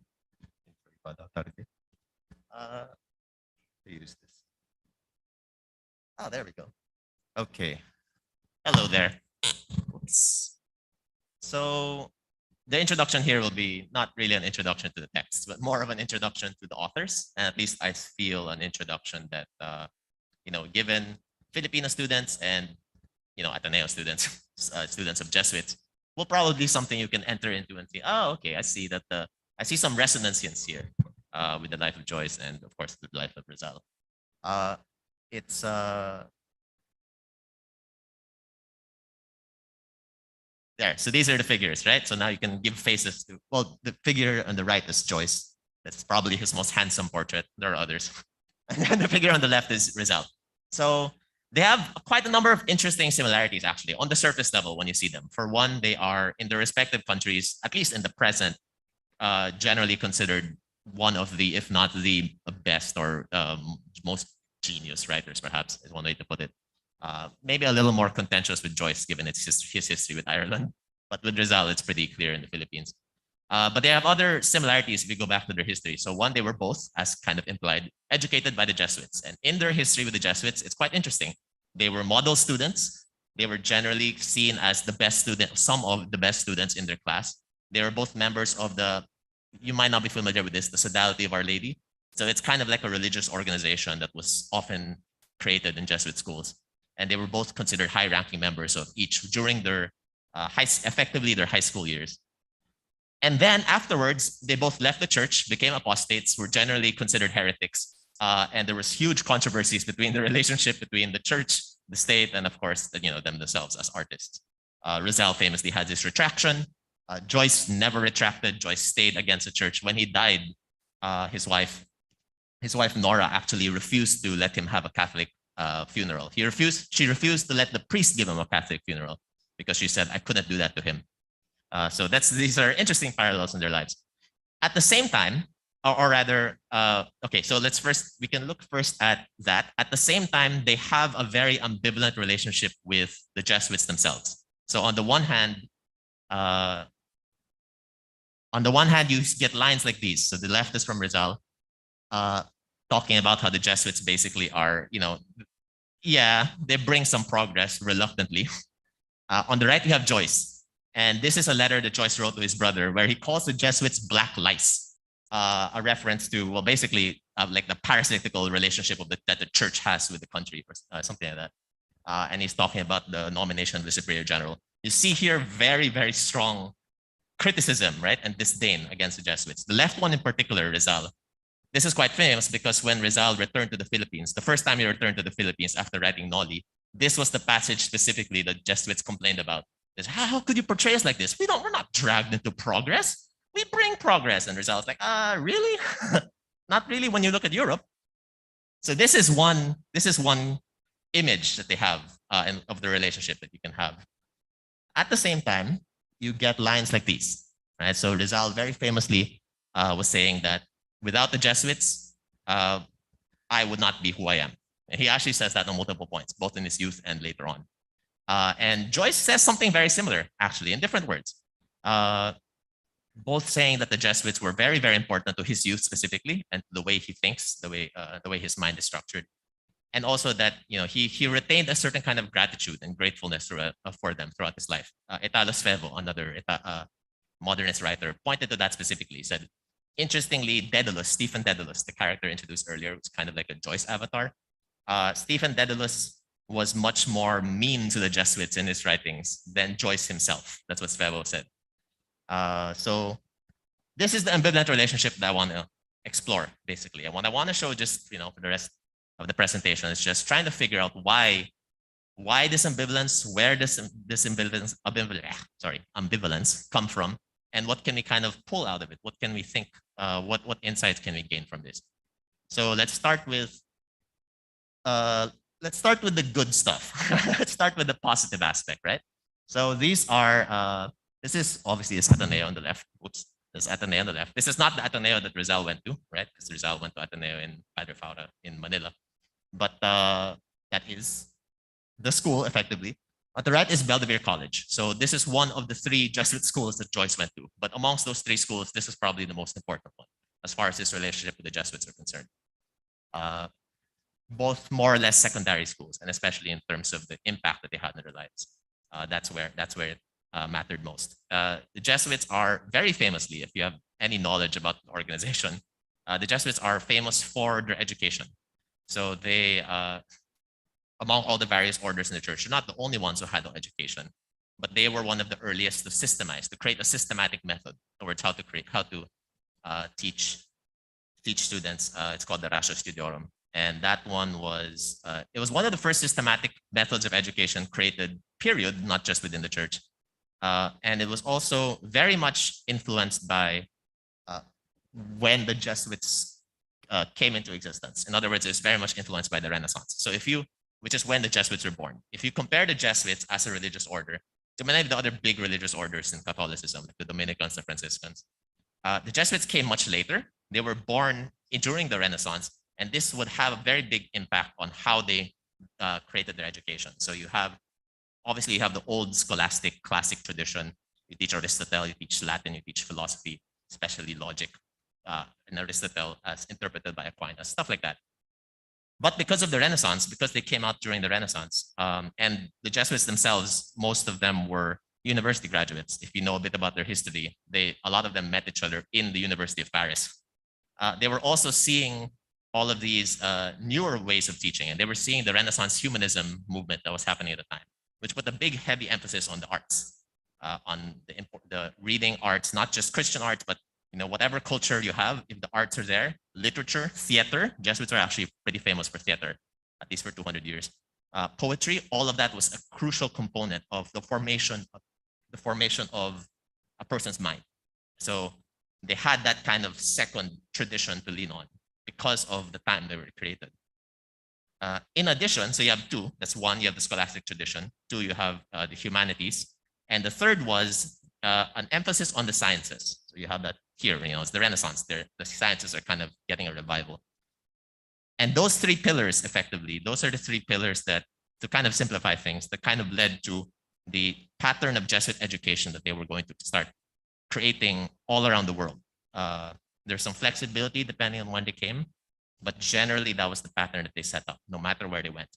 Speaker 4: Use this. Oh, there we go. Okay. Hello there. Oops. So the introduction here will be not really an introduction to the text, but more of an introduction to the authors. And at least I feel an introduction that, given Filipino students and, Ateneo students, students of Jesuits, will probably be something you can enter into and say, oh, okay, I see that I see some resonances here with the life of Joyce and of course the life of Rizal. There, so these are the figures, right? So now you can give faces to, well, the figure on the right is Joyce. That's probably his most handsome portrait. There are others. And then the figure on the left is Rizal. So they have quite a number of interesting similarities, actually, on the surface level when you see them. For one, they are in their respective countries, at least in the present, generally considered one of the, if not the best or most genius writers, perhaps, is one way to put it. Maybe a little more contentious with Joyce, given his history with Ireland. But with Rizal, it's pretty clear in the Philippines. But they have other similarities if we go back to their history. So one, they were both, as kind of implied, educated by the Jesuits. And in their history with the Jesuits, it's quite interesting. They were model students. They were generally seen as the best student, some of the best students in their class. They were both members of the, you might not be familiar with this, the Sodality of Our Lady. So it's kind of like a religious organization that was often created in Jesuit schools. And they were both considered high-ranking members of each during their effectively their high school years. And then afterwards, they both left the church, became apostates, were generally considered heretics. And there was huge controversies between the relationship between the church, the state, and of course, them themselves as artists. Rizal famously had this retraction. Joyce never retracted. Joyce stayed against the church. When he died, his wife Nora actually refused to let him have a Catholic funeral. She refused to let the priest give him a Catholic funeral because she said, I couldn't do that to him. So these are interesting parallels in their lives. At the same time, or rather, okay, so we can look first at that. At the same time, they have a very ambivalent relationship with the Jesuits themselves. So on the one hand, you get lines like these. So the left is from Rizal, talking about how the Jesuits basically are, yeah, they bring some progress reluctantly. On the right, we have Joyce. And this is a letter that Joyce wrote to his brother where he calls the Jesuits black lice, a reference to, well, basically like the parasitical relationship that the church has with the country, or something like that. And he's talking about the nomination of the Superior General. You see here very, very strong criticism, right, and disdain against the Jesuits. The left one in particular, Rizal. This is quite famous because when Rizal returned to the Philippines, the first time he returned to the Philippines after writing Noli, this was the passage specifically that Jesuits complained about. How could you portray us like this? We're not dragged into progress. We bring progress. And Rizal's like, really? Not really when you look at Europe. So this is one image that they have of the relationship that you can have. At the same time, you get lines like these, right? So Rizal very famously was saying that without the Jesuits, I would not be who I am. And he actually says that on multiple points, both in his youth and later on. And Joyce says something very similar, actually, in different words. Both saying that the Jesuits were very, very important to his youth specifically, and the way he thinks, the way his mind is structured, and also that he retained a certain kind of gratitude and gratefulness for them throughout his life. Italo Svevo, another modernist writer, pointed to that specifically. He said, interestingly, Stephen Daedalus, the character introduced earlier, was kind of like a Joyce avatar. Stephen Daedalus was much more mean to the Jesuits in his writings than Joyce himself. That's what Svevo said. So this is the ambivalent relationship that I want to explore, basically. And what I want to show just, for the rest of the presentation is just trying to figure out why this ambivalence, where this ambivalence come from, and what can we kind of pull out of it? What can we think? What insights can we gain from this? So let's start with the good stuff. Let's start with the positive aspect, right? So these are, this is obviously this Ateneo on the left. Oops, this Ateneo on the left. This is not the Ateneo that Rizal went to, right? Because Rizal went to Ateneo in Padre Faura in Manila. But that is the school, effectively. On the right is Belvedere College. So this is one of the 3 Jesuit schools that Joyce went to. But amongst those 3 schools, this is probably the most important one as far as his relationship with the Jesuits are concerned. Both more or less secondary schools, and especially in terms of the impact that they had in their lives. That's where it mattered most. The Jesuits are very famously, if you have any knowledge about the organization, the Jesuits are famous for their education. So they, among all the various orders in the church, they're not the only ones who had no education, but they were one of the earliest to create a systematic method towards how to teach students. It's called the Ratio Studiorum. And that one was, it was one of the first systematic methods of education created, period, not just within the church. And it was also very much influenced by when the Jesuits came into existence. In other words, it's very much influenced by the Renaissance. So which is when the Jesuits were born. If you compare the Jesuits as a religious order to many of the other big religious orders in Catholicism, like the Dominicans, the Franciscans, the Jesuits came much later. They were born during the Renaissance, and this would have a very big impact on how they created their education. So obviously you have the old scholastic classic tradition. You teach Aristotle, you teach Latin, you teach philosophy, especially logic, and Aristotle as interpreted by Aquinas, stuff like that. But because of the Renaissance, because they came out during the Renaissance, and the Jesuits themselves, most of them were university graduates. If you know a bit about their history, a lot of them met each other in the University of Paris. They were also seeing all of these newer ways of teaching, and they were seeing the Renaissance humanism movement that was happening at the time, which put a big, heavy emphasis on the arts, on the reading arts, not just Christian arts, but whatever culture you have, if the arts are there, literature, theater. Jesuits are actually pretty famous for theater, at least for 200 years. Poetry, all of that was a crucial component of the formation of a person's mind. So they had that kind of second tradition to lean on because of the time they were created. In addition, so you have two. That's one, you have the scholastic tradition. Two, you have the humanities. And the third was an emphasis on the sciences. So you have that here, it's the Renaissance. The sciences are kind of getting a revival. And those three pillars, effectively, those are the three pillars that, to kind of simplify things, that kind of led to the pattern of Jesuit education that they were going to start creating all around the world. There's some flexibility depending on when they came, but generally that was the pattern that they set up, no matter where they went.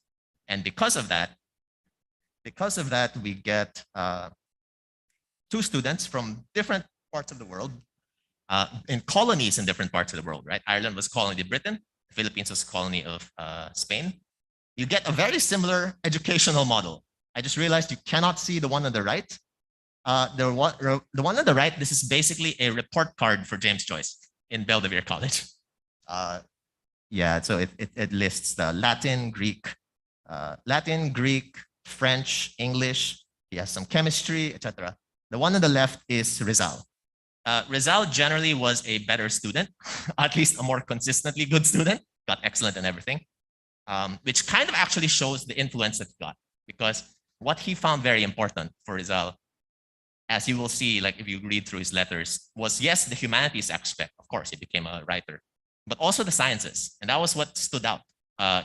Speaker 4: And because of that, we get two students from different parts of the world, in colonies in different parts of the world, right? Ireland was colony of Britain, the Philippines was colony of Spain. You get a very similar educational model. I just realized you cannot see the one on the right. The one on the right, this is basically a report card for James Joyce in Belvedere College. Yeah, so it lists Latin, Greek, French, English. He has some chemistry, etc. The one on the left is Rizal. Rizal generally was a better student, at least a more consistently good student, got excellent in everything, which kind of actually shows the influence that he got, because what he found very important for Rizal, as you will see, like if you read through his letters, was yes, the humanities aspect, of course, he became a writer, but also the sciences. And that was what stood out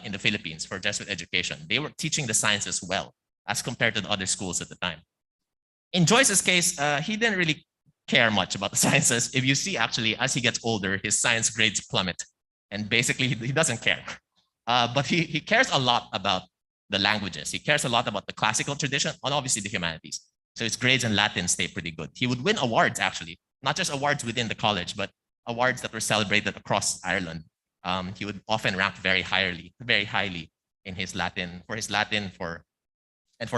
Speaker 4: in the Philippines for Jesuit education. They were teaching the sciences well as compared to the other schools at the time. In Joyce's case, he didn't really care much about the sciences. If you see, actually, as he gets older, his science grades plummet, and basically he doesn't care. But he cares a lot about the languages. He cares a lot about the classical tradition and obviously the humanities. So his grades in Latin stay pretty good. He would win awards, actually, not just awards within the college, but awards that were celebrated across Ireland. He would often rank very highly in his Latin, for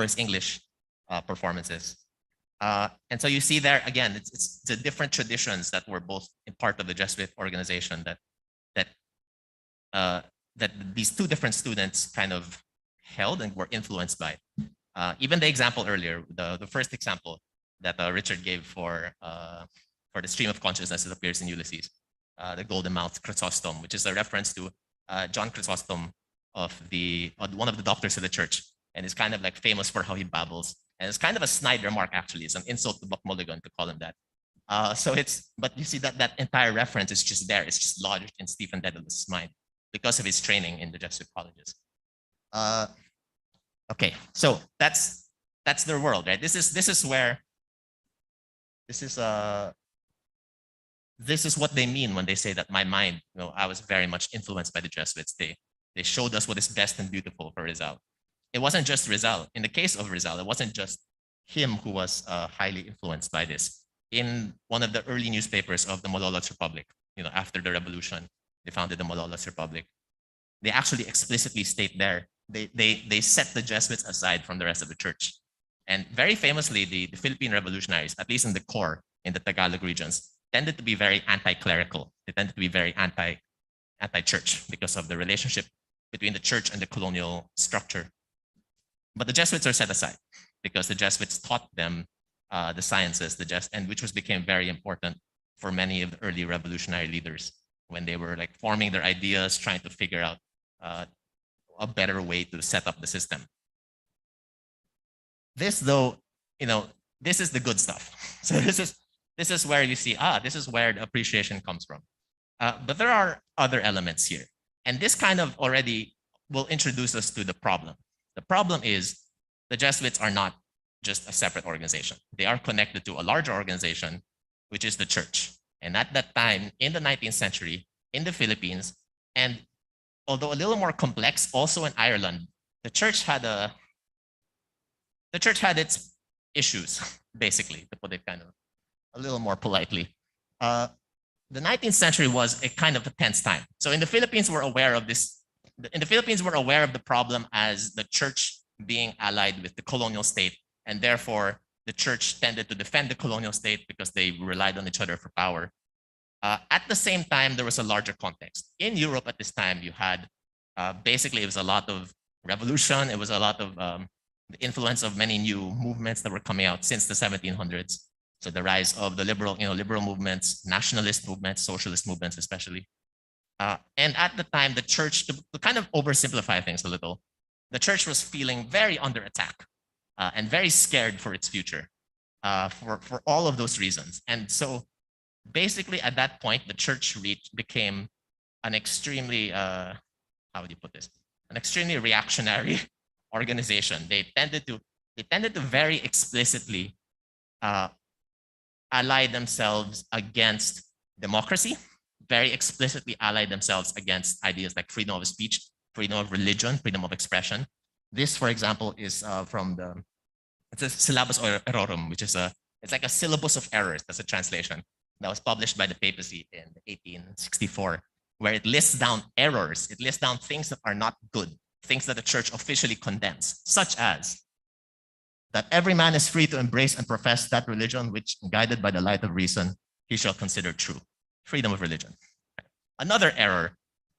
Speaker 4: his English performances. And so you see there, again, it's the different traditions that were both in part of the Jesuit organization that these two different students kind of held and were influenced by. Even the example earlier, the first example that Richard gave for the stream of consciousness that appears in Ulysses, the golden mouthed Chrysostom, which is a reference to John Chrysostom of one of the doctors of the church, and is kind of like famous for how he babbles. And it's kind of a snide remark, actually. It's an insult to Buck Mulligan to call him that. But you see that entire reference is just there. It's just lodged in Stephen Dedalus' mind because of his training in the Jesuit colleges. Okay, so that's their world, right? This is what they mean when they say that my mind, I was very much influenced by the Jesuits. They showed us what is best and beautiful for Rizal. It wasn't just Rizal. In the case of Rizal, it wasn't just him who was highly influenced by this. In one of the early newspapers of the Malolos Republic, after the revolution, they founded the Malolos Republic. They actually explicitly state there, they set the Jesuits aside from the rest of the church. And very famously, the Philippine revolutionaries, at least in the core, in the Tagalog regions, tended to be very anti-clerical. They tended to be very anti-church because of the relationship between the church and the colonial structure. But the Jesuits are set aside because the Jesuits taught them the sciences, and which became very important for many of the early revolutionary leaders when they were like forming their ideas, trying to figure out a better way to set up the system. This, though, this is the good stuff. So this is where you see, this is where the appreciation comes from. But there are other elements here, and this kind of already will introduce us to the problem. The problem is the Jesuits are not just a separate organization. They are connected to a larger organization, which is the church. And at that time, in the 19th century, in the Philippines, and although a little more complex, also in Ireland, the church had its issues, basically, to put it kind of a little more politely. The 19th century was a kind of a tense time. So in the Philippines, we're aware of this. In the Philippines, we're aware of the problem as the church being allied with the colonial state, and therefore the church tended to defend the colonial state because they relied on each other for power. At the same time, there was a larger context. In Europe at this time, you had basically, it was a lot of revolution. It was a lot of the influence of many new movements that were coming out since the 1700s. So the rise of the liberal movements, nationalist movements, socialist movements, especially. And at the time, the church, to kind of oversimplify things a little, the church was feeling very under attack and very scared for its future for all of those reasons. And so basically at that point, the church became an extremely, how would you put this? An extremely reactionary organization. They tended to very explicitly ally themselves against democracy, very explicitly ally themselves against ideas like freedom of speech, freedom of religion, freedom of expression. This, for example, is from it's a syllabus errorum, which is it's like a syllabus of errors. That's a translation that was published by the papacy in 1864, where it lists down errors. It lists down things that are not good, things that the church officially condemns, such as that every man is free to embrace and profess that religion which, guided by the light of reason, he shall consider true. Freedom of religion. Another error,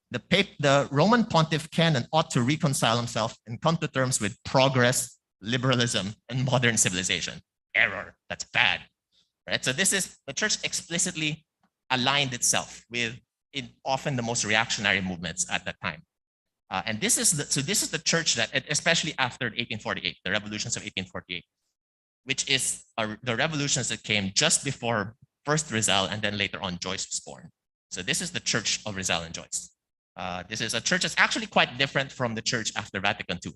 Speaker 4: the Roman pontiff can and ought to reconcile himself and come to terms with progress, liberalism, and modern civilization. Error, that's bad. Right? So this is, the church explicitly aligned itself with often the most reactionary movements at that time. And this is the church that, especially after 1848, the revolutions of 1848, which is the revolutions that came just before first Rizal and then later on Joyce was born. So this is the church of Rizal and Joyce. This is a church that's actually quite different from the church after Vatican II.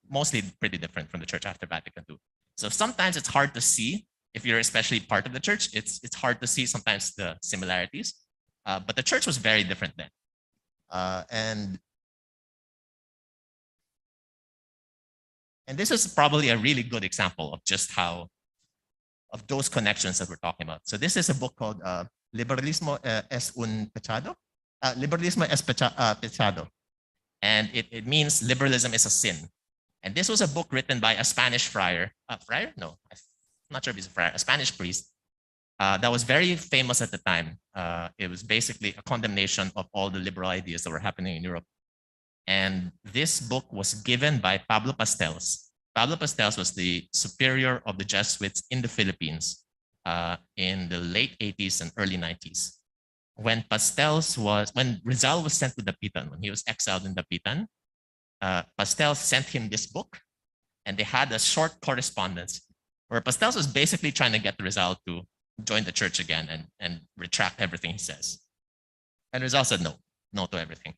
Speaker 4: Mostly pretty different from the church after Vatican II. So sometimes it's hard to see, if you're especially part of the church, it's hard to see sometimes the similarities. But the church was very different then. And this is probably a really good example of just how, of those connections that we're talking about. So this is a book called Liberalismo es un pecado. Liberalismo es pecado. And it means liberalism is a sin. And this was a book written by a Spanish friar. No, I'm not sure if he's a friar, a Spanish priest that was very famous at the time. It was basically a condemnation of all the liberal ideas that were happening in Europe. And this book was given by Pablo Pastells. Pablo Pastells was the superior of the Jesuits in the Philippines in the late 80s and early 90s. When Rizal was sent to Dapitan, when he was exiled in Dapitan, Pastells sent him this book, and they had a short correspondence where Pastells was basically trying to get Rizal to join the church again and retract everything he says. And Rizal said no to everything.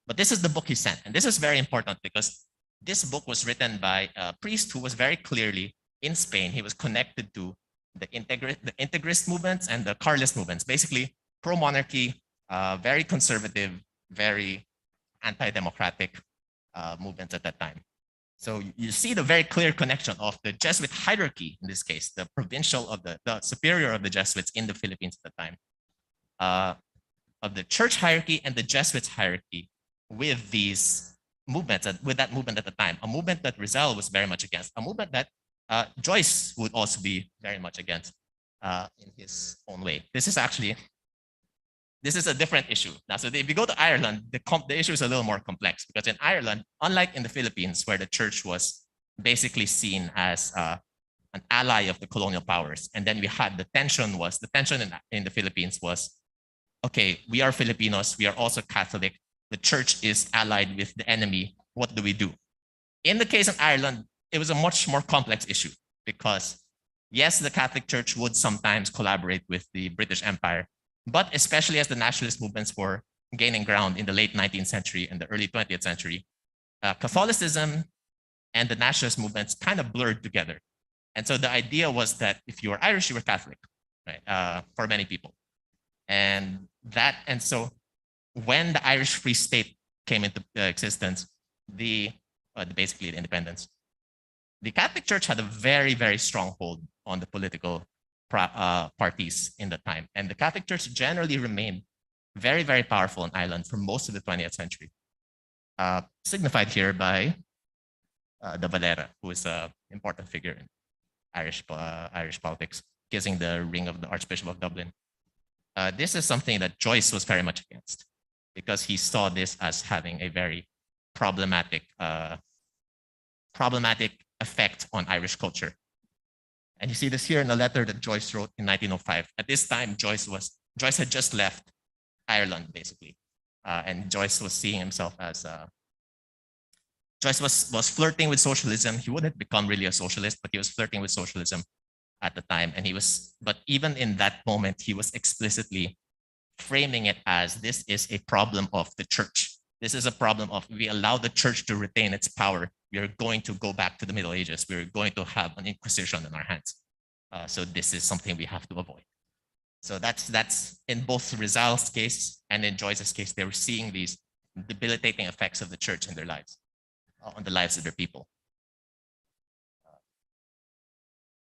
Speaker 4: But this is the book he sent. And this is very important because this book was written by a priest who was very clearly in Spain. He was connected to the integrist movements and the Carlist movements, basically pro-monarchy, very conservative, very anti-democratic movements at that time. So you see the very clear connection of the Jesuit hierarchy, in this case, the provincial of the superior of the Jesuits in the Philippines at the time, of the church hierarchy and the Jesuits hierarchy with these movements, with that movement at the time, a movement that Rizal was very much against, a movement that Joyce would also be very much against in his own way. This is a different issue. Now, so if you go to Ireland, the issue is a little more complex because in Ireland, unlike in the Philippines, where the church was basically seen as an ally of the colonial powers, and then we had the tension in the Philippines was, okay, we are Filipinos, we are also Catholic, the church is allied with the enemy, what do we do? In the case of Ireland, it was a much more complex issue because yes, the Catholic Church would sometimes collaborate with the British Empire, but especially as the nationalist movements were gaining ground in the late 19th century and the early 20th century, Catholicism and the nationalist movements kind of blurred together. And so the idea was that if you were Irish, you were Catholic, right? For many people. And so when the Irish Free State came into existence, basically the independence, the Catholic Church had a very, very strong hold on the political parties in the time. And the Catholic Church generally remained very, very powerful in Ireland for most of the 20th century, signified here by the Valera, who is an important figure in Irish politics, kissing the ring of the Archbishop of Dublin. This is something that Joyce was very much against because he saw this as having a very problematic effect on Irish culture. And you see this here in a letter that Joyce wrote in 1905. At this time, Joyce had just left Ireland, basically. And Joyce was seeing himself as, Joyce was flirting with socialism. He wouldn't become really a socialist, but he was flirting with socialism at the time. And but even in that moment, he was explicitly framing it as this is a problem of the church. This is a problem of we allow the church to retain its power. We are going to go back to the Middle Ages. We're going to have an inquisition on our hands. So this is something we have to avoid. So that's in both Rizal's case and in Joyce's case, they were seeing these debilitating effects of the church in their lives, on the lives of their people.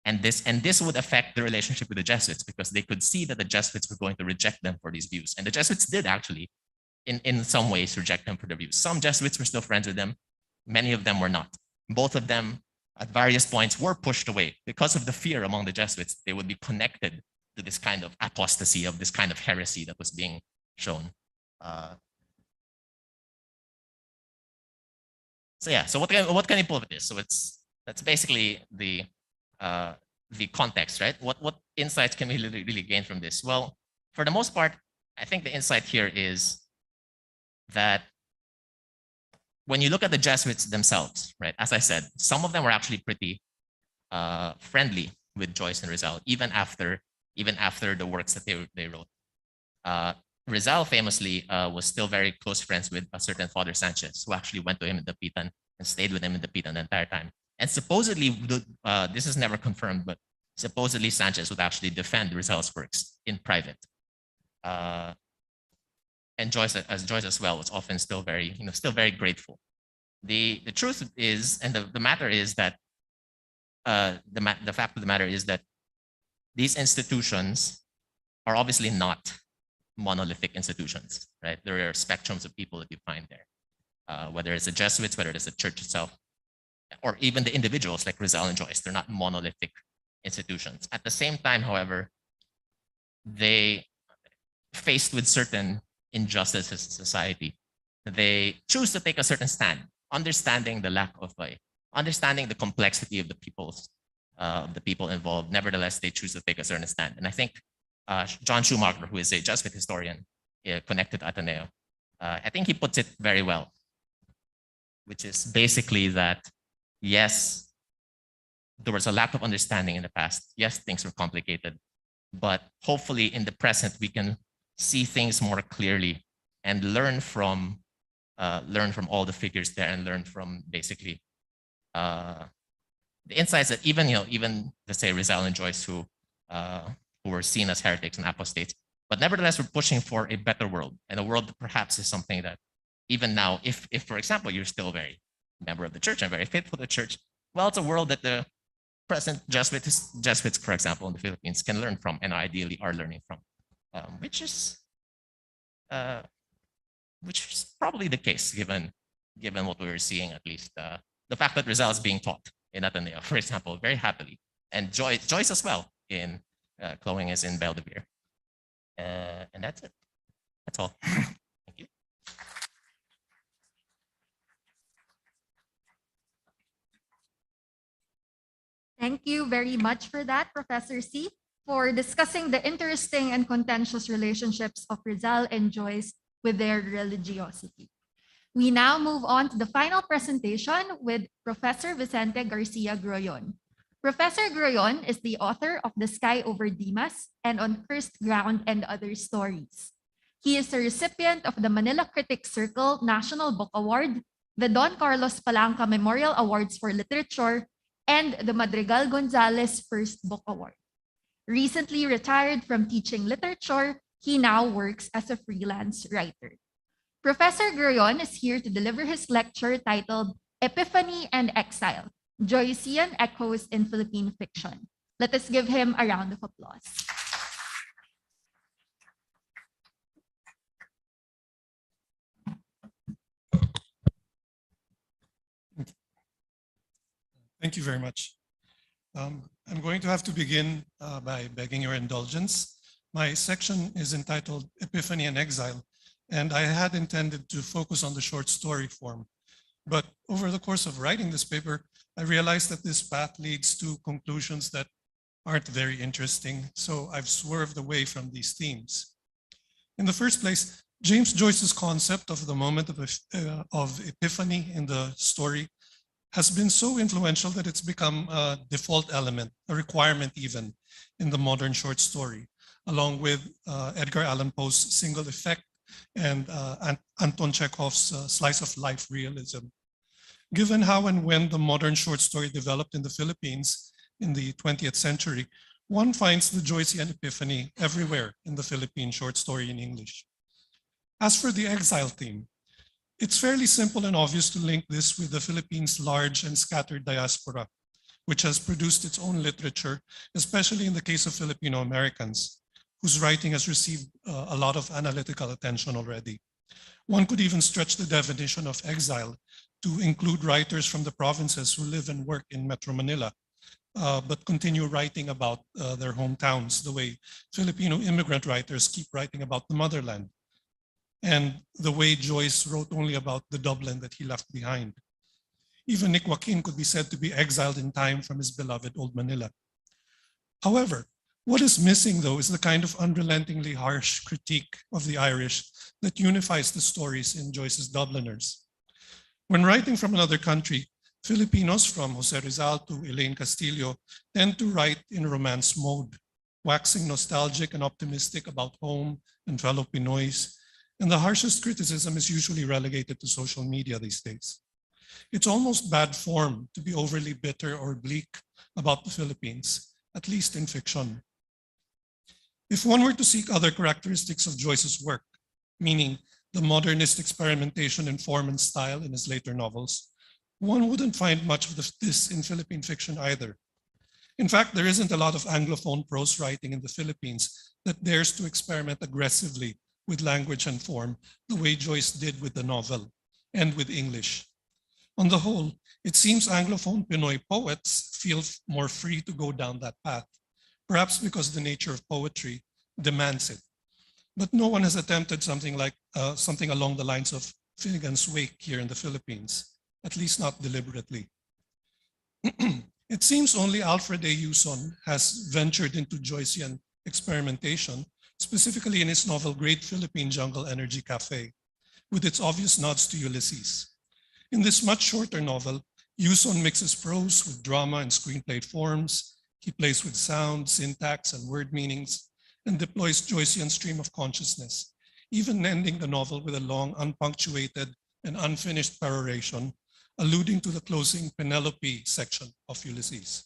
Speaker 4: And this would affect the relationship with the Jesuits because they could see that the Jesuits were going to reject them for these views. And the Jesuits did actually, in some ways, reject them for their views. Some Jesuits were still friends with them. Many of them were not. Both of them, at various points, were pushed away because of the fear among the Jesuits. They would be connected to this kind of apostasy, of this kind of heresy that was being shown. So what can you pull of this? So that's basically the context, right? What insights can we really gain from this? Well, for the most part, I think the insight here is that when you look at the Jesuits themselves, right? As I said, some of them were actually pretty friendly with Joyce and Rizal, even after the works that they wrote. Rizal famously was still very close friends with a certain Father Sanchez, who actually went to him in Dapitan and stayed with him in Dapitan the entire time. And supposedly, this is never confirmed, but supposedly Sanchez would actually defend Rizal's works in private. And Joyce as well was often still very grateful. The truth is, and the matter is that the fact of the matter is that these institutions are obviously not monolithic institutions, right? There are spectrums of people that you find there, whether it's the Jesuits, whether it's the church itself, or even the individuals like Rizal and Joyce. They're not monolithic institutions. At the same time, however, they, faced with certain injustices in society, they choose to take a certain stand, understanding the complexity of the people involved. Nevertheless, they choose to take a certain stand. And I think John Schumacher, who is a Jesuit historian connected to Ateneo, I think he puts it very well, which is basically that, yes, there was a lack of understanding in the past. Yes, things were complicated, but hopefully in the present, we can see things more clearly and learn from all the figures there and learn from basically the insights that even let's say Rizal and Joyce, who were seen as heretics and apostates, but nevertheless we're pushing for a better world, and a world that perhaps is something that even now, if for example you're still a very member of the church and very faithful to the church, well, it's a world that the present Jesuits, for example, in the Philippines can learn from and ideally are learning from, which is probably the case given what we were seeing, at least the fact that Rizal is being taught in Ateneo, for example, very happily, and Joyce as well in Chloe is in Belvedere, and that's it. That's all. Thank you.
Speaker 1: Thank you very much for that, Professor C, for discussing the interesting and contentious relationships of Rizal and Joyce with their religiosity. We now move on to the final presentation with Professor Vicente Garcia Groyon. Professor Groyon is the author of The Sky Over Dimas and On Cursed Ground and Other Stories. He is a recipient of the Manila Critics Circle National Book Award, the Don Carlos Palanca Memorial Awards for Literature, and the Madrigal Gonzalez First Book Award. Recently retired from teaching literature, he now works as a freelance writer. Professor Groyon is here to deliver his lecture titled Epiphany and Exile, Joycean Echoes in Philippine Fiction. Let us give him a round of applause.
Speaker 5: Thank you very much. I'm going to have to begin by begging your indulgence. My section is entitled Epiphany and Exile, and I had intended to focus on the short story form. But over the course of writing this paper, I realized that this path leads to conclusions that aren't very interesting, so I've swerved away from these themes. In the first place, James Joyce's concept of the moment of epiphany in the story has been so influential that it's become a default element, a requirement even, in the modern short story, along with Edgar Allan Poe's single effect and Anton Chekhov's slice of life realism. Given how and when the modern short story developed in the Philippines in the 20th century, one finds the Joycean epiphany everywhere in the Philippine short story in English. As for the exile theme, it's fairly simple and obvious to link this with the Philippines' large and scattered diaspora, which has produced its own literature, especially in the case of Filipino Americans, whose writing has received a lot of analytical attention already. One could even stretch the definition of exile to include writers from the provinces who live and work in Metro Manila, but continue writing about their hometowns the way Filipino immigrant writers keep writing about the motherland, and the way Joyce wrote only about the Dublin that he left behind. Even Nick Joaquin could be said to be exiled in time from his beloved Old Manila. However, what is missing, though, is the kind of unrelentingly harsh critique of the Irish that unifies the stories in Joyce's Dubliners. When writing from another country, Filipinos from Jose Rizal to Elaine Castillo tend to write in romance mode, waxing nostalgic and optimistic about home and fellow Pinoys, and the harshest criticism is usually relegated to social media these days. It's almost bad form to be overly bitter or bleak about the Philippines, at least in fiction. If one were to seek other characteristics of Joyce's work, meaning the modernist experimentation in form and style in his later novels, one wouldn't find much of this in Philippine fiction either. In fact, there isn't a lot of Anglophone prose writing in the Philippines that dares to experiment aggressively with language and form the way Joyce did with the novel and with English. On the whole, it seems Anglophone Pinoy poets feel more free to go down that path, perhaps because the nature of poetry demands it. But no one has attempted something along the lines of Finnegan's Wake here in the Philippines, at least not deliberately. It seems only Alfred A. Yuson has ventured into Joycean experimentation, specifically in his novel Great Philippine Jungle Energy Cafe, with its obvious nods to Ulysses. In this much shorter novel, Yuson mixes prose with drama and screenplay forms. He plays with sound, syntax, and word meanings, and deploys Joycean stream of consciousness, even ending the novel with a long, unpunctuated, and unfinished peroration, alluding to the closing Penelope section of Ulysses.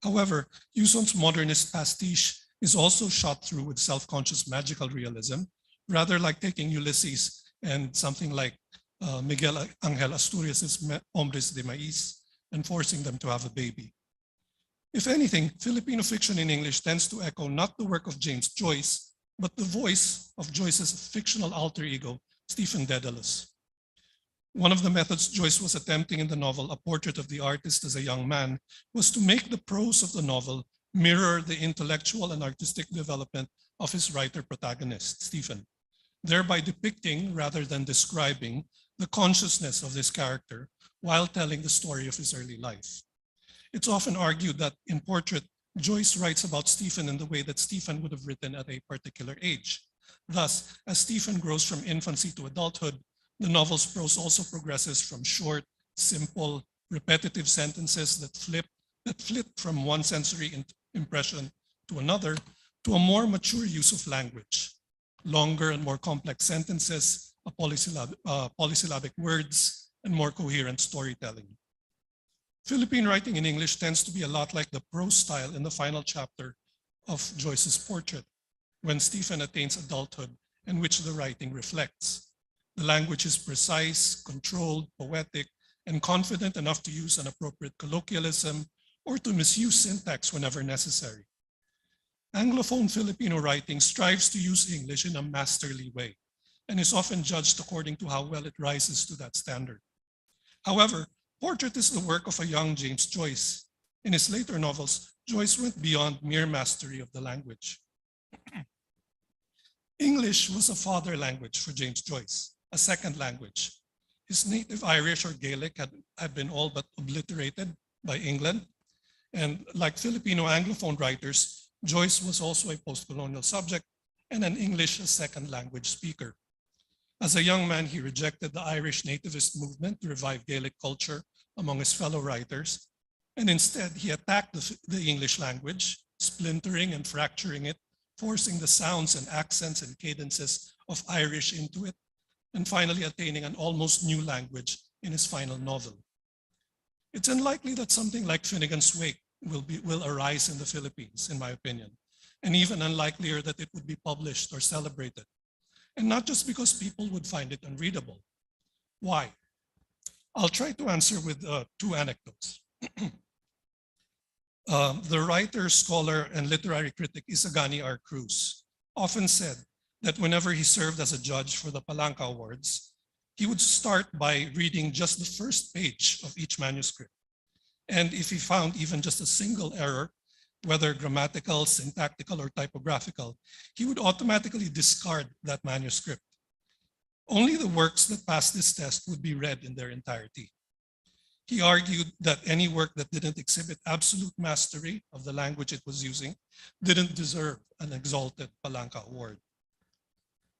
Speaker 5: However, Yuson's modernist pastiche is also shot through with self-conscious magical realism, rather like taking Ulysses and something like Miguel Angel Asturias' Hombres de Maíz and forcing them to have a baby. If anything, Filipino fiction in English tends to echo not the work of James Joyce, but the voice of Joyce's fictional alter ego, Stephen Dedalus. One of the methods Joyce was attempting in the novel, A Portrait of the Artist as a Young Man, was to make the prose of the novel mirror the intellectual and artistic development of his writer protagonist, Stephen, thereby depicting, rather than describing, the consciousness of this character while telling the story of his early life. It's often argued that in Portrait, Joyce writes about Stephen in the way that Stephen would have written at a particular age. Thus, as Stephen grows from infancy to adulthood, the novel's prose also progresses from short, simple, repetitive sentences that flip from one sensory impression to another to a more mature use of language, longer and more complex sentences, polysyllabic words, and more coherent storytelling. Philippine writing in English tends to be a lot like the prose style in the final chapter of Joyce's Portrait, when Stephen attains adulthood and which the writing reflects. The language is precise, controlled, poetic, and confident enough to use an appropriate colloquialism or to misuse syntax whenever necessary. Anglophone Filipino writing strives to use English in a masterly way and is often judged according to how well it rises to that standard. However, Portrait is the work of a young James Joyce. In his later novels, Joyce went beyond mere mastery of the language. English was a father language for James Joyce, a second language. His native Irish or Gaelic had been all but obliterated by England, And like Filipino Anglophone writers, Joyce was also a post-colonial subject and an English as second language speaker. As a young man, he rejected the Irish nativist movement to revive Gaelic culture among his fellow writers, and instead he attacked the English language, splintering and fracturing it, forcing the sounds and accents and cadences of Irish into it, and finally attaining an almost new language in his final novel. It's unlikely that something like Finnegan's Wake will arise in the Philippines, in my opinion, and even unlikelier that it would be published or celebrated. And not just because people would find it unreadable. Why? I'll try to answer with two anecdotes. The writer, scholar, and literary critic Isagani R. Cruz often said that whenever he served as a judge for the Palanca Awards, he would start by reading just the first page of each manuscript. And if he found even just a single error, whether grammatical, syntactical, or typographical, he would automatically discard that manuscript. Only the works that passed this test would be read in their entirety. He argued that any work that didn't exhibit absolute mastery of the language it was using didn't deserve an exalted Palanca Award.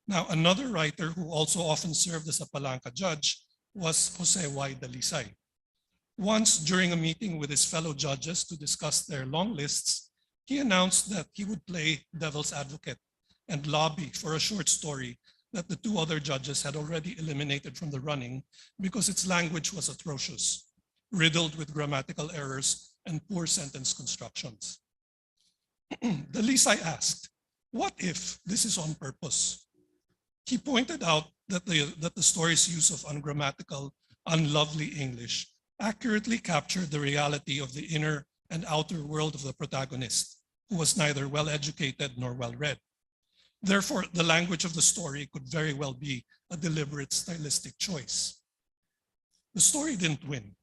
Speaker 5: Now, another writer who also often served as a Palanca judge was Jose Y. Dalisay. Once, during a meeting with his fellow judges to discuss their long lists, he announced that he would play devil's advocate and lobby for a short story that the two other judges had already eliminated from the running because its language was atrocious, riddled with grammatical errors and poor sentence constructions. Dalisay asked, what if this is on purpose? He pointed out that the story's use of ungrammatical, unlovely English accurately captured the reality of the inner and outer world of the protagonist, who was neither well-educated nor well-read. Therefore, the language of the story could very well be a deliberate stylistic choice. The story didn't win.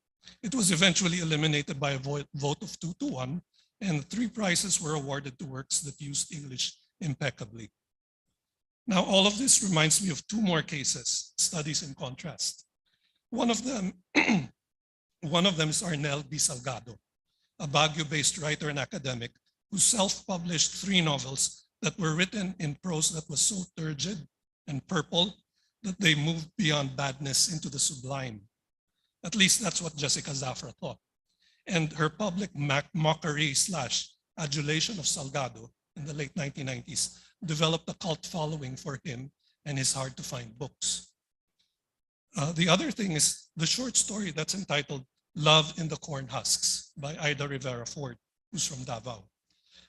Speaker 5: It was eventually eliminated by a vote of 2-1, and 3 prizes were awarded to works that used English impeccably. Now, all of this reminds me of 2 more cases, studies in contrast. One of them is Arnelby Salgado, a Baguio-based writer and academic who self-published 3 novels that were written in prose that was so turgid and purple that they moved beyond badness into the sublime. At least that's what Jessica Zafra thought. And her public mockery / adulation of Salgado in the late 1990s developed a cult following for him and his hard-to-find books. The other thing is the short story that's entitled Love in the Corn Husks by Ida Rivera Ford, who's from Davao.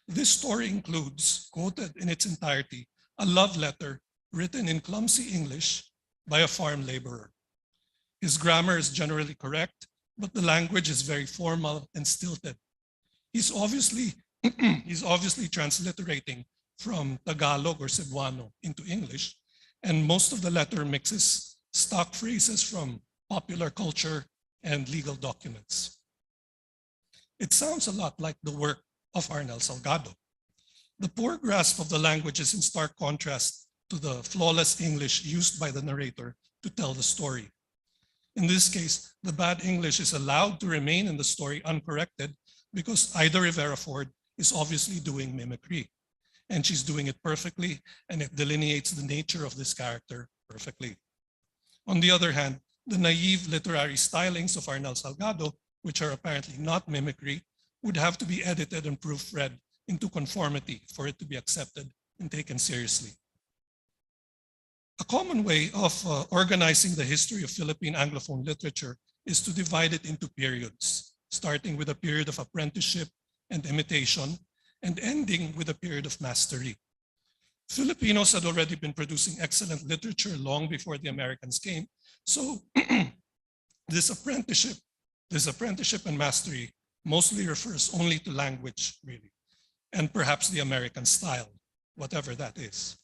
Speaker 5: This story includes, quoted in its entirety, a love letter written in clumsy English by a farm laborer. His grammar is generally correct, but the language is very formal and stilted. He's obviously transliterating from Tagalog or Cebuano into English, and most of the letter mixes stock phrases from popular culture and legal documents. It sounds a lot like the work of Arnel Salgado. The poor grasp of the language is in stark contrast to the flawless English used by the narrator to tell the story. In this case, the bad English is allowed to remain in the story uncorrected because Ida Rivera Ford is obviously doing mimicry, and she's doing it perfectly, and it delineates the nature of this character perfectly. On the other hand, the naive literary stylings of Arnel Salgado, which are apparently not mimicry, would have to be edited and proofread into conformity for it to be accepted and taken seriously. A common way of organizing the history of Philippine Anglophone literature is to divide it into periods, starting with a period of apprenticeship and imitation, and ending with a period of mastery. Filipinos had already been producing excellent literature long before the Americans came, so this apprenticeship and mastery mostly refers only to language, really, and perhaps the American style, whatever that is.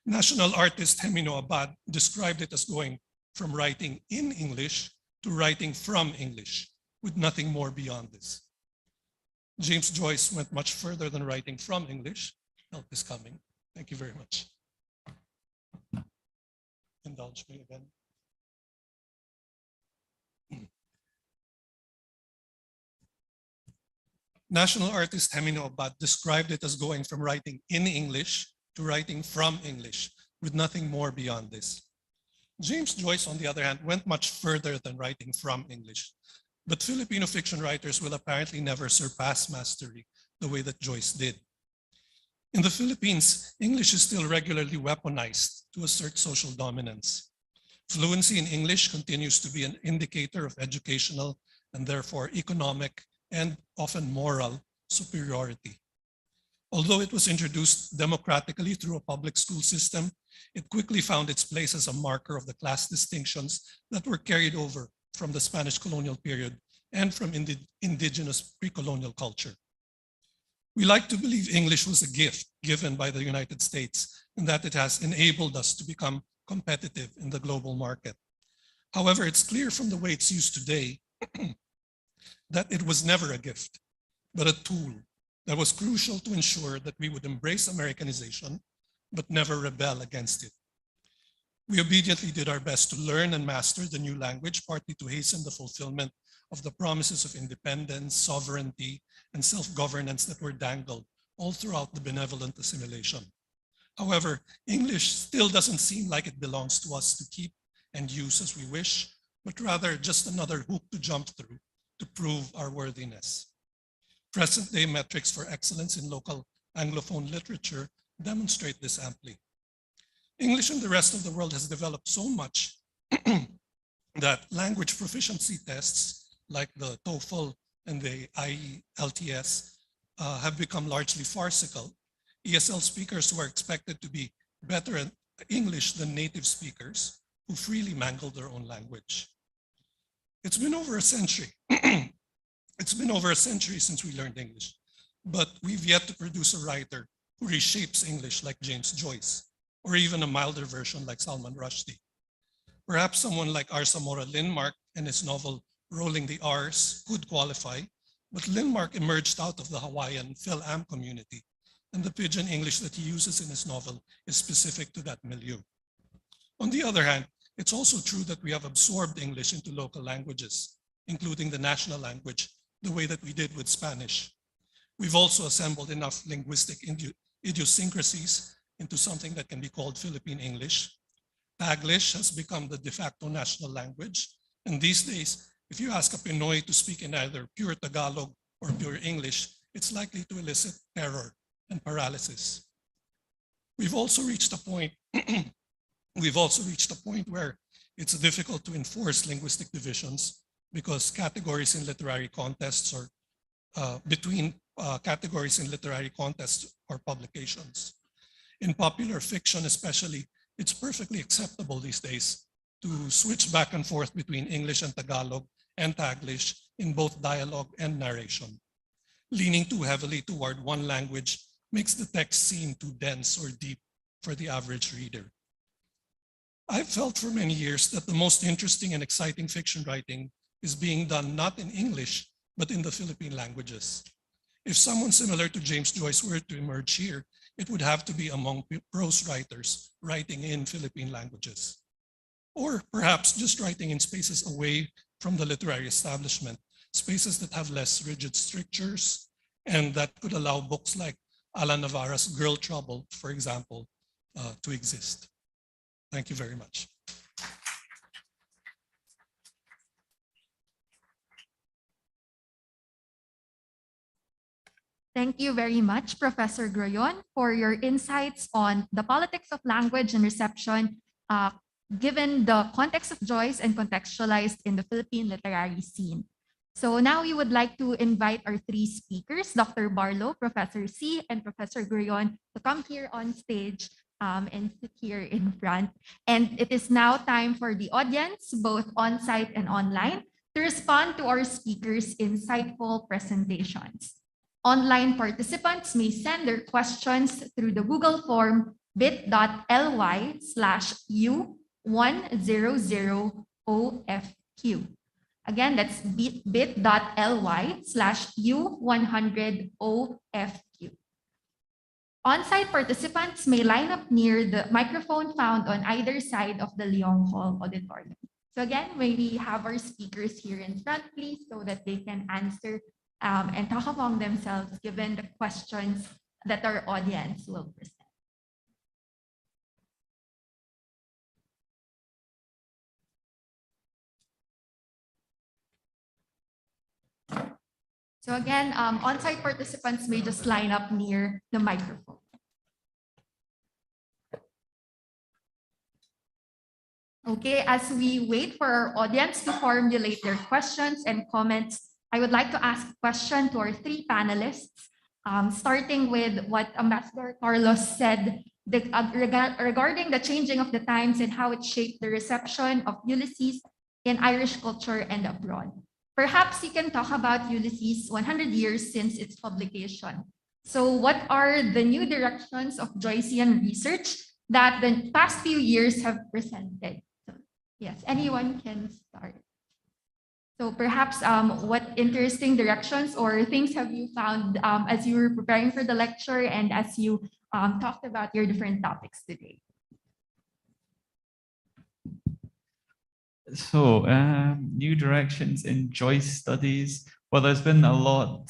Speaker 5: National artist Hemino Abad described it as going from writing in English to writing from English, with nothing more beyond this. James Joyce went much further than writing from English. Help is coming. Thank you very much. Indulge me again. National artist Hemino Abad described it as going from writing in English to writing from English, with nothing more beyond this. James Joyce, on the other hand, went much further than writing from English, but Filipino fiction writers will apparently never surpass mastery the way that Joyce did. In the Philippines, English is still regularly weaponized to assert social dominance. Fluency in English continues to be an indicator of educational and therefore economic and often moral superiority. Although it was introduced democratically through a public school system, it quickly found its place as a marker of the class distinctions that were carried over from the Spanish colonial period and from indigenous pre-colonial culture. We like to believe English was a gift given by the United States and that it has enabled us to become competitive in the global market. However, it's clear from the way it's used today that it was never a gift, but a tool that was crucial to ensure that we would embrace Americanization, but never rebel against it. We obediently did our best to learn and master the new language, partly to hasten the fulfillment of the promises of independence, sovereignty, and self-governance that were dangled all throughout the benevolent assimilation. However, English still doesn't seem like it belongs to us to keep and use as we wish, but rather just another hoop to jump through to prove our worthiness. Present-day metrics for excellence in local Anglophone literature demonstrate this amply. English in the rest of the world has developed so much that language proficiency tests like the TOEFL and the IELTS have become largely farcical. ESL speakers who are expected to be better at English than native speakers who freely mangle their own language. It's been over a century. It's been over a century since we learned English, but we've yet to produce a writer who reshapes English like James Joyce, or even a milder version like Salman Rushdie. Perhaps someone like R. Samora Linmark and his novel Rolling the R's could qualify, but Linmark emerged out of the Hawaiian Phil-Am community, and the pidgin English that he uses in his novel is specific to that milieu. On the other hand, it's also true that we have absorbed English into local languages, including the national language, the way that we did with Spanish. We've also assembled enough linguistic idiosyncrasies into something that can be called Philippine English. Taglish has become the de facto national language, and these days, if you ask a Pinoy to speak in either pure Tagalog or pure English, it's likely to elicit terror and paralysis. We've also reached a point where it's difficult to enforce linguistic divisions because categories in literary contests or between categories in literary contests or publications. In popular fiction especially, it's perfectly acceptable these days to switch back and forth between English and Tagalog and Taglish in both dialogue and narration. Leaning too heavily toward one language makes the text seem too dense or deep for the average reader. I've felt for many years that the most interesting and exciting fiction writing is being done not in English, but in the Philippine languages. If someone similar to James Joyce were to emerge here, it would have to be among prose writers writing in Philippine languages. Or perhaps just writing in spaces away from the literary establishment, spaces that have less rigid strictures and that could allow books like Alan Navarra's Girl Trouble, for example, to exist. Thank you very much.
Speaker 1: Thank you very much, Professor Groyon, for your insights on the politics of language and reception, given the context of Joyce and contextualized in the Philippine literary scene. So now we would like to invite our three speakers, Dr. Barlow, Professor C, and Professor Groyon, to come here on stage and sit here in front. And it is now time for the audience, both on-site and online, to respond to our speakers' insightful presentations. Online participants may send their questions through the Google form bit.ly/U100OFQ. Again, that's bit.ly/U100OFQ. On-site participants may line up near the microphone found on either side of the Leong Hall auditorium. So again, may we have our speakers here in front, please, so that they can answer and talk among themselves given the questions that our audience will present. So again, on-site participants may just line up near the microphone. Okay, as we wait for our audience to formulate their questions and comments, I would like to ask a question to our three panelists, starting with what Ambassador Carlos said regarding the changing of the times and how it shaped the reception of Ulysses in Irish culture and abroad. Perhaps you can talk about Ulysses 100 years since its publication. So what are the new directions of Joycean research that the past few years have presented? So, yes, anyone can start. So perhaps what interesting directions or things have you found as you were preparing for the lecture and as you talked about your different topics today?
Speaker 6: So, new directions in Joyce studies. Well, there's been a lot.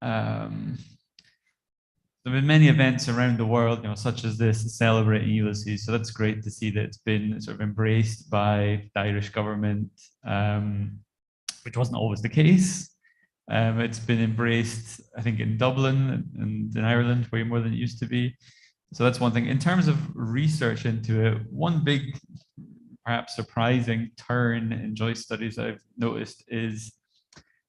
Speaker 6: There have been many events around the world, such as this celebrating Ulysses. So that's great to see that it's been sort of embraced by the Irish government, which wasn't always the case. It's been embraced, I think, in Dublin and in Ireland way more than it used to be. So that's one thing. In terms of research into it, one big, perhaps surprising turn in Joyce studies I've noticed is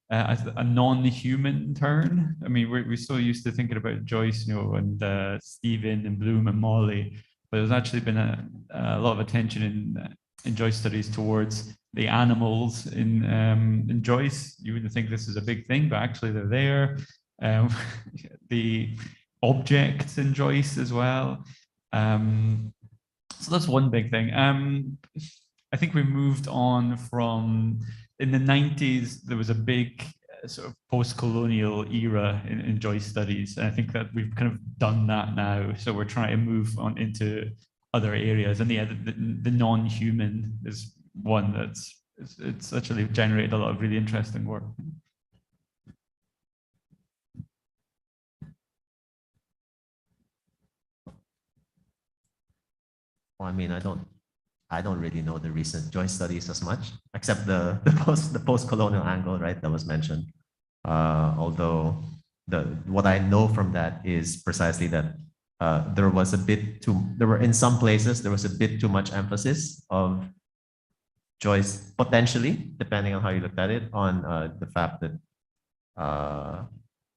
Speaker 6: a non-human turn. I mean, we're so used to thinking about Joyce, and Stephen and Bloom and Molly, but there's actually been a lot of attention in Joyce studies towards the animals in Joyce. You wouldn't think this is a big thing, but actually they're there. The objects in Joyce as well. So that's one big thing. I think we moved on from, in the 90s, there was a big sort of post-colonial era in Joyce studies. And I think that we've kind of done that now. So we're trying to move on into other areas. And the non-human is one it's actually generated a lot of really interesting work.
Speaker 4: Well, I mean, I don't really know the recent Joyce studies as much, except the post-colonial angle, right, that was mentioned. Although what I know from that is precisely that there were in some places there was a bit too much emphasis of Joyce, potentially, depending on how you looked at it, on the fact that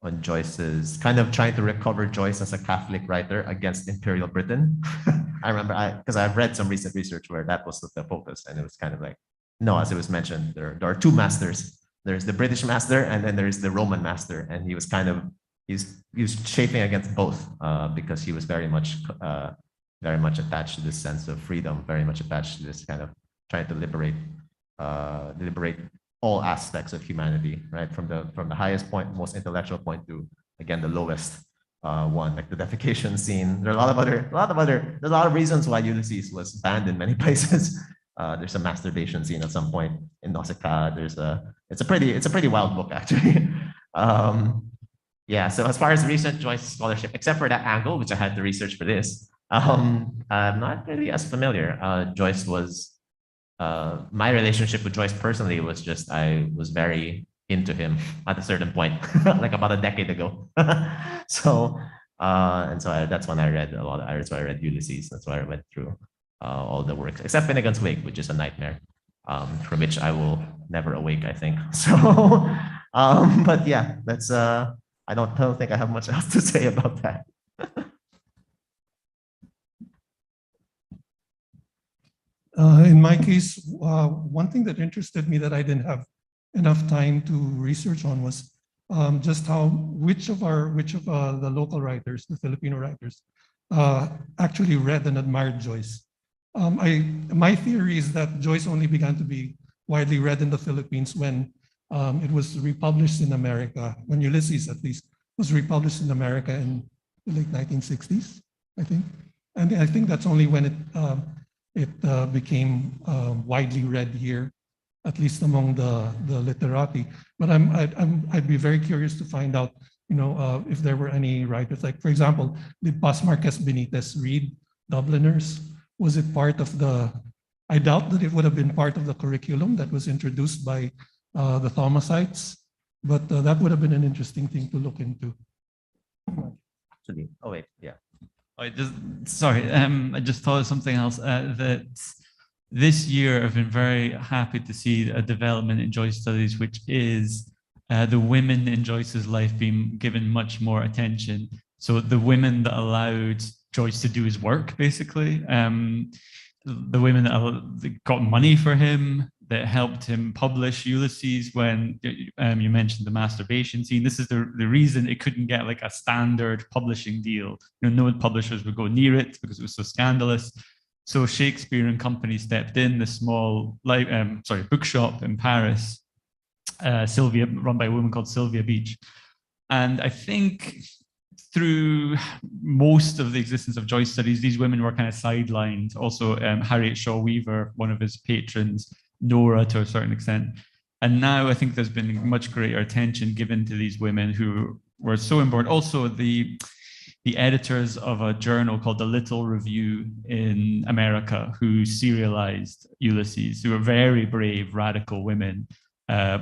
Speaker 4: on Joyce's kind of trying to recover Joyce as a Catholic writer against Imperial Britain. I remember because I've read some recent research where that was the focus, and it was kind of like, no, as it was mentioned, there are two masters. There's the British master, and then there's the Roman master, and he was chafing against both because he was very much attached to this sense of freedom, very much attached to this kind of trying to liberate all aspects of humanity, right? From the highest point, most intellectual point to, again, the lowest one, like the defecation scene. There are there's a lot of reasons why Ulysses was banned in many places. There's a masturbation scene at some point in Nausicaa. It's a pretty wild book, actually. Yeah, so as far as recent Joyce scholarship, except for that angle, which I had to research for this, I'm not really as familiar. Joyce was, my relationship with Joyce personally was just, I was very into him at a certain point, like about a decade ago. So that's when I read a lot. That's why I read Ulysses. That's why I went through all the works, except Finnegan's Wake, which is a nightmare, from which I will never awake, I think. So, but yeah, that's I don't think I have much else to say about that.
Speaker 5: In my case, one thing that interested me that I didn't have enough time to research on was just which of the local writers, the Filipino writers, actually read and admired Joyce. My theory is that Joyce only began to be widely read in the Philippines when it was republished in America, when Ulysses at least was republished in America in the late 1960s, I think. And I think that's only when it became widely read here. at least among the literati. But I'd be very curious to find out, if there were any writers, like, for example, did Paz Marquez Benitez read Dubliners? Was it part of I doubt that it would have been part of the curriculum that was introduced by the Thomasites, but that would have been an interesting thing to look into.
Speaker 4: Actually, oh wait, yeah.
Speaker 6: I just thought of something else, that this year I've been very happy to see a development in Joyce studies, which is the women in Joyce's life being given much more attention. So the women that allowed Joyce to do his work, basically, the women that got money for him, that helped him publish Ulysses when you mentioned the masturbation scene. This is the reason it couldn't get like a standard publishing deal. No publishers would go near it because it was so scandalous. So Shakespeare and Company stepped in, the small bookshop in Paris, run by a woman called Sylvia Beach. And I think through most of the existence of Joyce studies, these women were kind of sidelined. Also, Harriet Shaw Weaver, one of his patrons, Nora to a certain extent. And now I think there's been much greater attention given to these women who were so important. Also, the editors of a journal called The Little Review in America, who serialized Ulysses, who were very brave, radical women,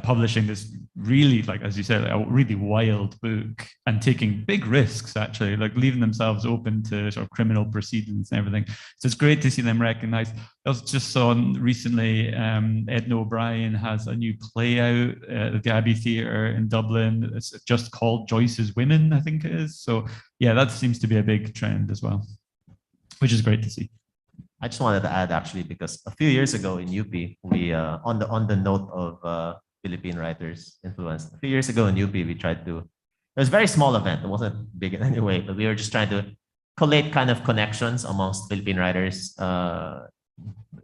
Speaker 6: publishing this really, like, as you said, a really wild book and taking big risks, actually, like leaving themselves open to sort of criminal proceedings and everything. So it's great to see them recognized. I also just saw recently Edna O'Brien has a new play out at the Abbey Theatre in Dublin. It's just called Joyce's Women, I think it is. So yeah, that seems to be a big trend as well, which is great to see.
Speaker 4: I just wanted to add, actually, because a few years ago in UP, we on the note of Philippine writers influence. A few years ago in UP, we tried to. It was a very small event. It wasn't big in any way, but we were just trying to collate kind of connections amongst Philippine writers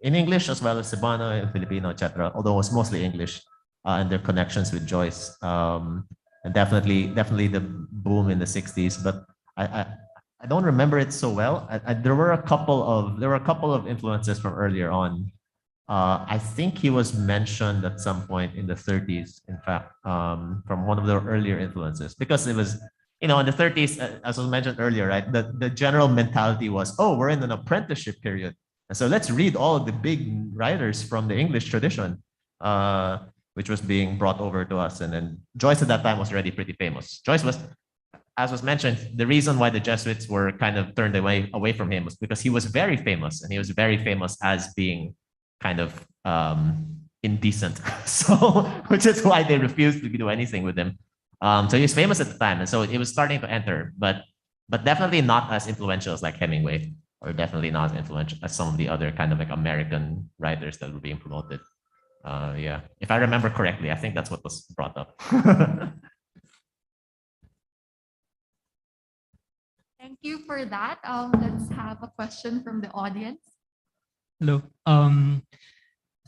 Speaker 4: in English as well as Cebuano and Filipino, etc. Although it was mostly English, and their connections with Joyce, and definitely the boom in the '60s. But I don't remember it so well. There were a couple of influences from earlier on. I think he was mentioned at some point in the '30s, in fact, from one of the earlier influences, because it was, in the '30s, as was mentioned earlier, right? The general mentality was, oh, we're in an apprenticeship period, and so let's read all of the big writers from the English tradition, which was being brought over to us. And then Joyce at that time was already pretty famous. Joyce was, as was mentioned, the reason why the Jesuits were kind of turned away from him was because he was very famous, and he was very famous as being kind of indecent. So, which is why they refused to do anything with him. So he was famous at the time, and so it was starting to enter, but definitely not as influential as like Hemingway, or definitely not as influential as some of the other kind of like American writers that were being promoted. Yeah, if I remember correctly, I think that's what was brought up.
Speaker 1: Thank you for that. Let's have a question from the audience.
Speaker 7: Hello.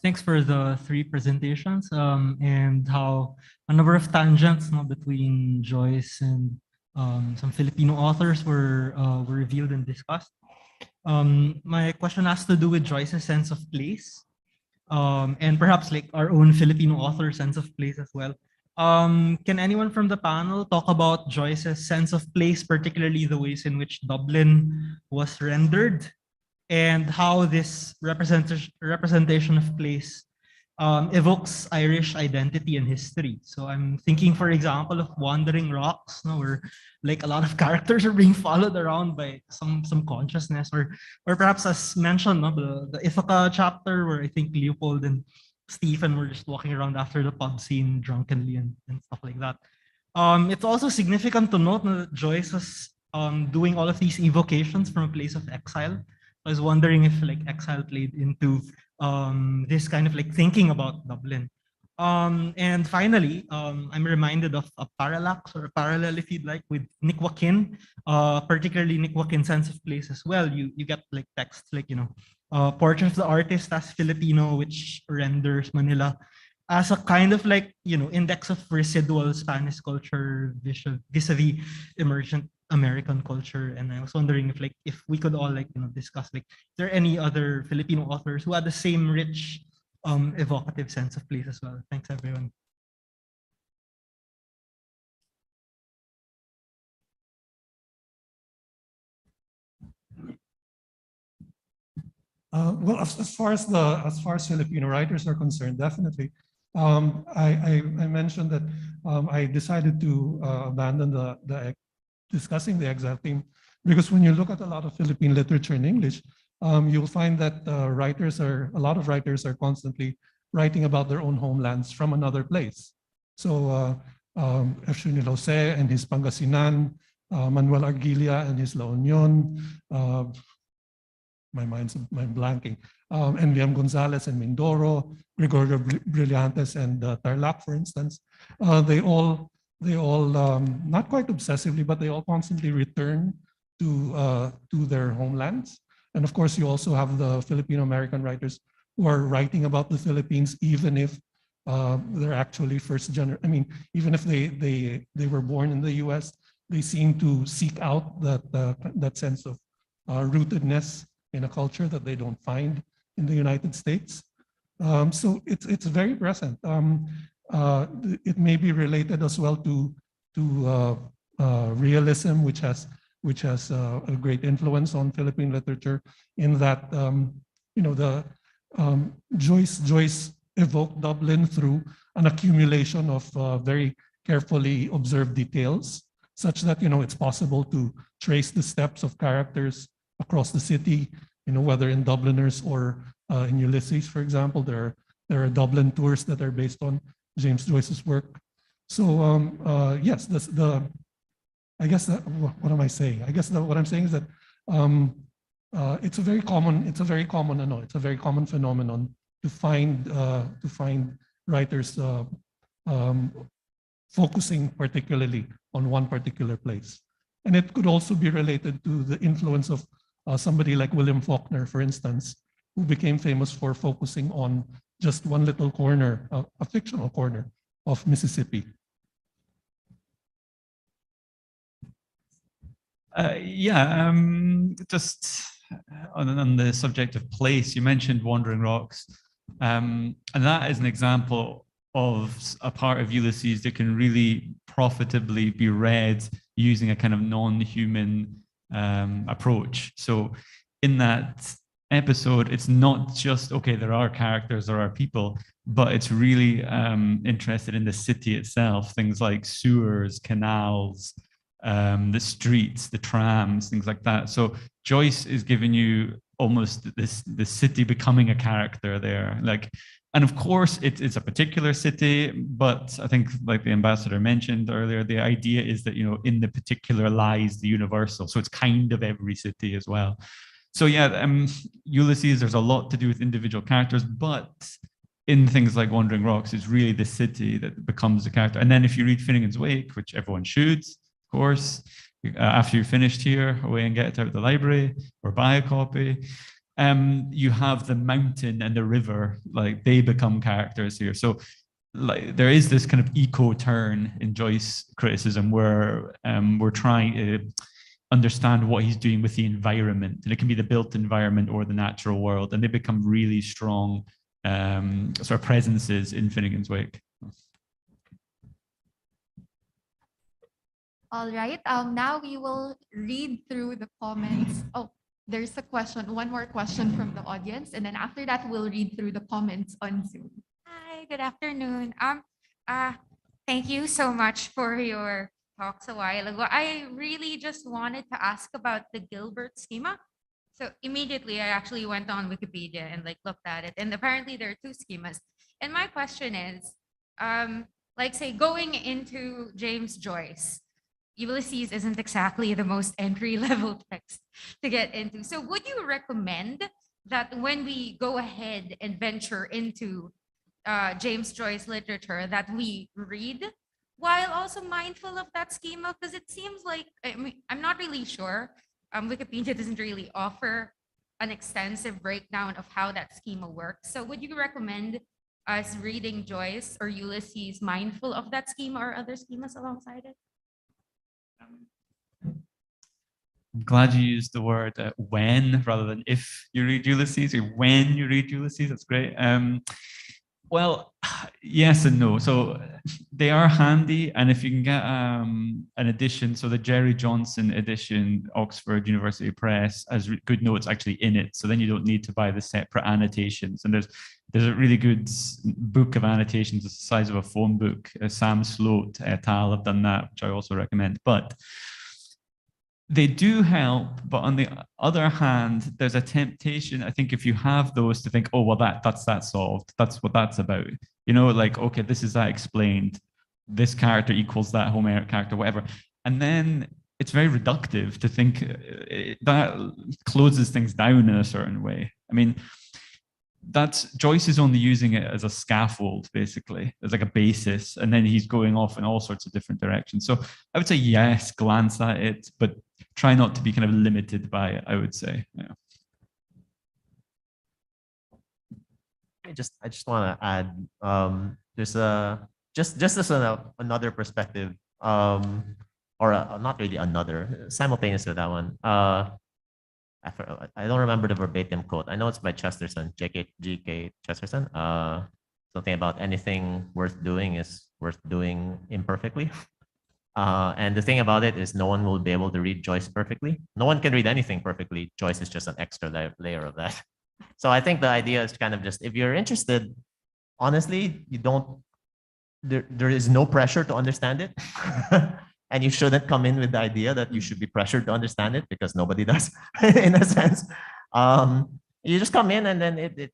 Speaker 7: Thanks for the three presentations, and how a number of tangents between Joyce and some Filipino authors were revealed and discussed. My question has to do with Joyce's sense of place, and perhaps like our own Filipino author sense of place as well. Can anyone from the panel talk about Joyce's sense of place, particularly the ways in which Dublin was rendered, and how this representation of place evokes Irish identity and history? So I'm thinking, for example, of Wandering Rocks, where like a lot of characters are being followed around by some consciousness, or perhaps, as mentioned, the Ithaca chapter, where I think Leopold and Stephen were just walking around after the pub scene drunkenly and stuff like that. It's also significant to note that Joyce was doing all of these evocations from a place of exile. I was wondering if like exile played into this kind of like thinking about Dublin. And finally, I'm reminded of a parallax or a parallel, if you'd like, with Nick Joaquin, particularly Nick Joaquin's sense of place as well. You get like texts like, Portrait of the Artist as Filipino, which renders Manila as a kind of like, index of residual Spanish culture vis-a-vis emergent American culture. And I was wondering if we could all discuss, is there any other Filipino authors who had the same rich evocative sense of place as well. Thanks, everyone.
Speaker 5: Well, as far as Filipino writers are concerned, definitely. I mentioned that I decided to abandon the discussing the exile theme because when you look at a lot of Philippine literature in English, you'll find that a lot of writers are constantly writing about their own homelands from another place. So Efrain Jose and his Pangasinan, Manuel Argilia and his La Union, I'm blanking. And Liam Gonzalez and Mindoro, Gregorio Brillantes and Tarlac, for instance, they all not quite obsessively, but they all constantly return to their homelands. And of course, you also have the Filipino American writers who are writing about the Philippines, even if they're actually first generation. I mean, even if they were born in the U.S., they seem to seek out that sense of rootedness in a culture that they don't find in the United States. So it's very present. It may be related as well to realism, which has a great influence on Philippine literature. In that, Joyce evoked Dublin through an accumulation of very carefully observed details, such that it's possible to trace the steps of characters across the city, whether in Dubliners or in Ulysses, for example. There are Dublin tours that are based on James Joyce's work. So yes, I guess what am I saying? I guess what I'm saying is that it's a very common phenomenon to find writers focusing particularly on one particular place. And it could also be related to the influence of somebody like William Faulkner, for instance, who became famous for focusing on just one little corner, a fictional corner of Mississippi.
Speaker 6: Just on the subject of place, you mentioned Wandering Rocks, and that is an example of a part of Ulysses that can really profitably be read using a kind of non-human approach. So in that episode, it's not just, okay, there are characters, there are people, but it's really interested in the city itself, things like sewers, canals, the streets, the trams, things like that. So Joyce is giving you almost the city becoming a character there. And of course, it's a particular city, but I think, like the ambassador mentioned earlier, the idea is that, in the particular lies the universal. So it's kind of every city as well. So yeah, Ulysses, there's a lot to do with individual characters, but in things like Wandering Rocks, it's really the city that becomes the character. And then if you read Finnegan's Wake, which everyone should, of course, after you're finished here, away and get it out of the library or buy a copy. You have the mountain and the river, they become characters here. So there is this kind of eco turn in Joyce criticism where we're trying to understand what he's doing with the environment, and it can be the built environment or the natural world, and they become really strong sort of presences in Finnegan's Wake.
Speaker 1: All right. Now we will read through the comments. Oh, there's a question, one more question from the audience, and then after that, we'll read through the comments on Zoom.
Speaker 8: Hi, good afternoon. Thank you so much for your talks a while ago. I really just wanted to ask about the Gilbert schema. So immediately, I actually went on Wikipedia and looked at it, and apparently there are two schemas. And my question is, say going into James Joyce, Ulysses isn't exactly the most entry-level text to get into. So would you recommend that when we go ahead and venture into James Joyce literature, that we read while also mindful of that schema? Because it seems like, I'm not really sure. Wikipedia doesn't really offer an extensive breakdown of how that schema works. So would you recommend us reading Joyce or Ulysses mindful of that schema or other schemas alongside it?
Speaker 6: I'm glad you used the word when rather than if you read Ulysses, or when you read Ulysses. That's great. Well, yes and no. So they are handy, and if you can get an edition, so the Jerry Johnson edition, Oxford University Press, has good notes actually in it. So then you don't need to buy the separate annotations. And there's a really good book of annotations, the size of a phone book. Sam Sloat et al. Have done that, which I also recommend. But they do help, but on the other hand, there's a temptation, I think, if you have those, to think, oh, well, that's that solved. That's what that's about. You know, like, okay, this is that explained. This character equals that Homeric character, whatever. And then it's very reductive to think that closes things down in a certain way. I mean, Joyce is only using it as a scaffold, basically, as like a basis, and then he's going off in all sorts of different directions. So I would say yes, glance at it, but try not to be kind of limited by it, I would say. Yeah.
Speaker 4: I just want to add, there's just as another perspective, not really another, simultaneous with that one. I don't remember the verbatim quote. I know it's by Chesterton, G.K. Chesterton. Something about anything worth doing is worth doing imperfectly. And the thing about it is no one will be able to read Joyce perfectly. No one can read anything perfectly. Joyce is just an extra layer of that. So I think the idea is kind of just, if you're interested, honestly, there is no pressure to understand it. And you shouldn't come in with the idea that you should be pressured to understand it, because nobody does, in a sense. You just come in, and then there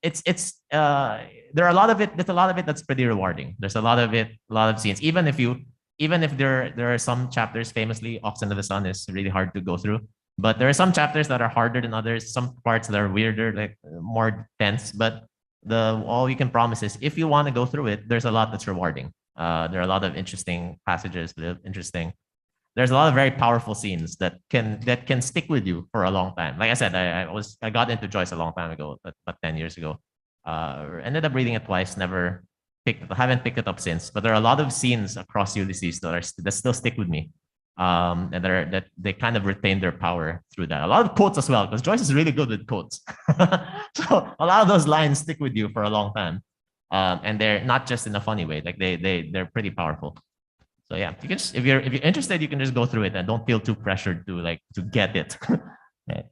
Speaker 4: are a lot of it. There's a lot of it that's pretty rewarding. There's a lot of scenes. Even if there are some chapters, famously, Ox Under the Sun is really hard to go through. But there are some chapters that are harder than others. Some parts that are weirder, like more tense. But all you can promise is, if you want to go through it, there's a lot that's rewarding. There are a lot of interesting passages, there's a lot of very powerful scenes that can stick with you for a long time. Like I said, I got into Joyce a long time ago, about 10 years ago. Ended up reading it twice, haven't picked it up since. But there are a lot of scenes across Ulysses that still stick with me. And that they kind of retain their power through that. A lot of quotes as well, because Joyce is really good with quotes. So a lot of those lines stick with you for a long time. And they're not just in a funny way, like they're pretty powerful. So yeah, you can just, if you're interested, you can just go through it and don't feel too pressured to get it. Right.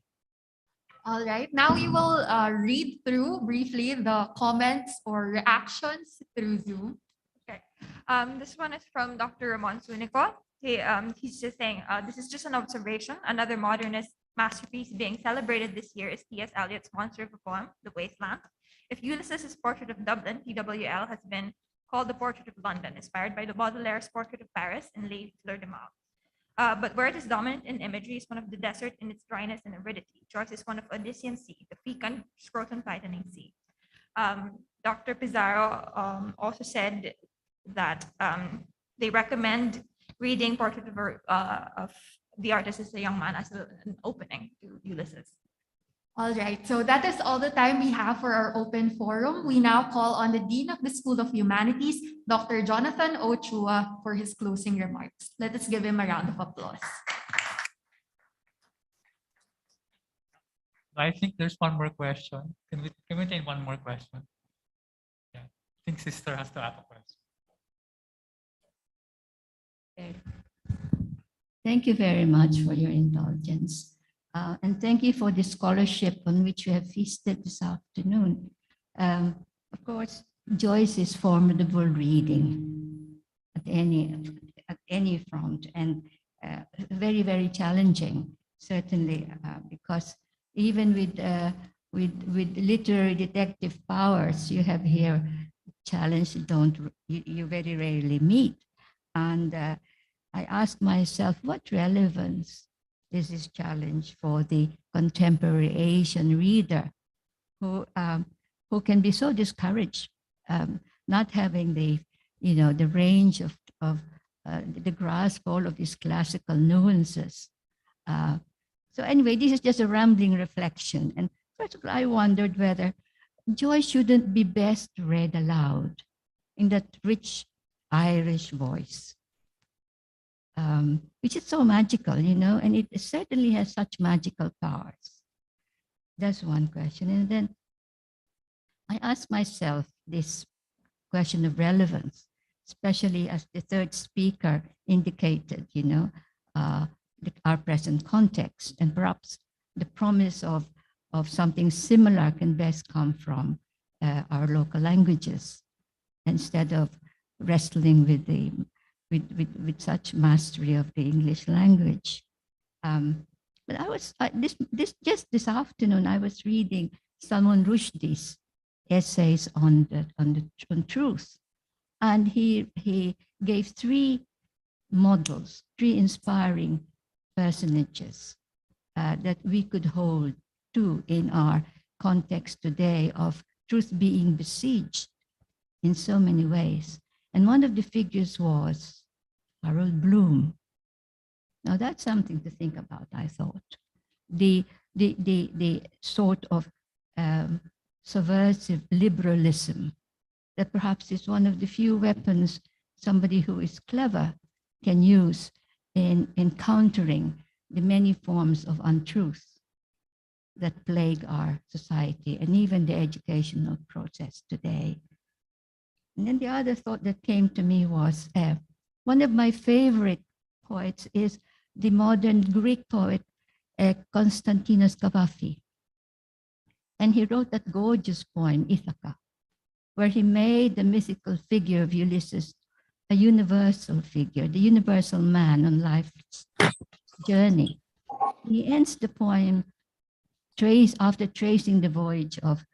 Speaker 1: All right, now we will read through briefly the comments or reactions through Zoom.
Speaker 8: Okay. This one is from Dr. Ramon Sunico. He's just saying, this is just an observation. Another modernist masterpiece being celebrated this year is T.S. Eliot's monster of a poem, The Wasteland. If Ulysses' portrait of Dublin, TWL, has been called the portrait of London, inspired by the Baudelaire's portrait of Paris in Les Fleurs de Mal. But where it is dominant in imagery is one of the desert in its dryness and aridity. Joyce is one of Odyssean Sea, the fecund, scrotum tightening sea. Dr. Pizarro also said that they recommend reading Portrait of the Artist as a Young Man as an opening to Ulysses.
Speaker 1: All right, so that is all the time we have for our open forum. We now call on the Dean of the School of Humanities, Dr. Jonathan Ochua, for his closing remarks. Let us give him a round of applause.
Speaker 9: I think there's one more question. Can we take one more question? Yeah, I think Sister has to ask a question.
Speaker 10: Thank you very much for your indulgence. And thank you for the scholarship on which we have feasted this afternoon. Of course, Joyce is formidable reading at any front, and very, very challenging, certainly, because even with literary detective powers you have here, challenge you very rarely meet. And I asked myself, what relevance is this challenge for the contemporary Asian reader who can be so discouraged, not having the range of the grasp all of these classical nuances. So anyway, this is just a rambling reflection. And first of all, I wondered whether Joyce shouldn't be best read aloud in that rich Irish voice. which is so magical, you know, and it certainly has such magical powers. That's one question. And then I ask myself this question of relevance, especially as the third speaker indicated, you know, our present context, and perhaps the promise of something similar can best come from our local languages instead of wrestling with the with such mastery of the English language. But I was just this afternoon I was reading Salman Rushdie's essays on truth, and he gave three models, three inspiring personages that we could hold to in our context today of truth being besieged in so many ways. And one of the figures was Harold Bloom. Now that's something to think about, I thought. The sort of subversive liberalism that perhaps is one of the few weapons somebody who is clever can use in countering the many forms of untruth that plague our society and even the educational process today. And then the other thought that came to me was one of my favorite poets is the modern Greek poet Konstantinos Kavafi. And he wrote that gorgeous poem, Ithaca, where he made the mythical figure of Ulysses a universal figure, the universal man on life's journey. He ends the poem after tracing the voyage of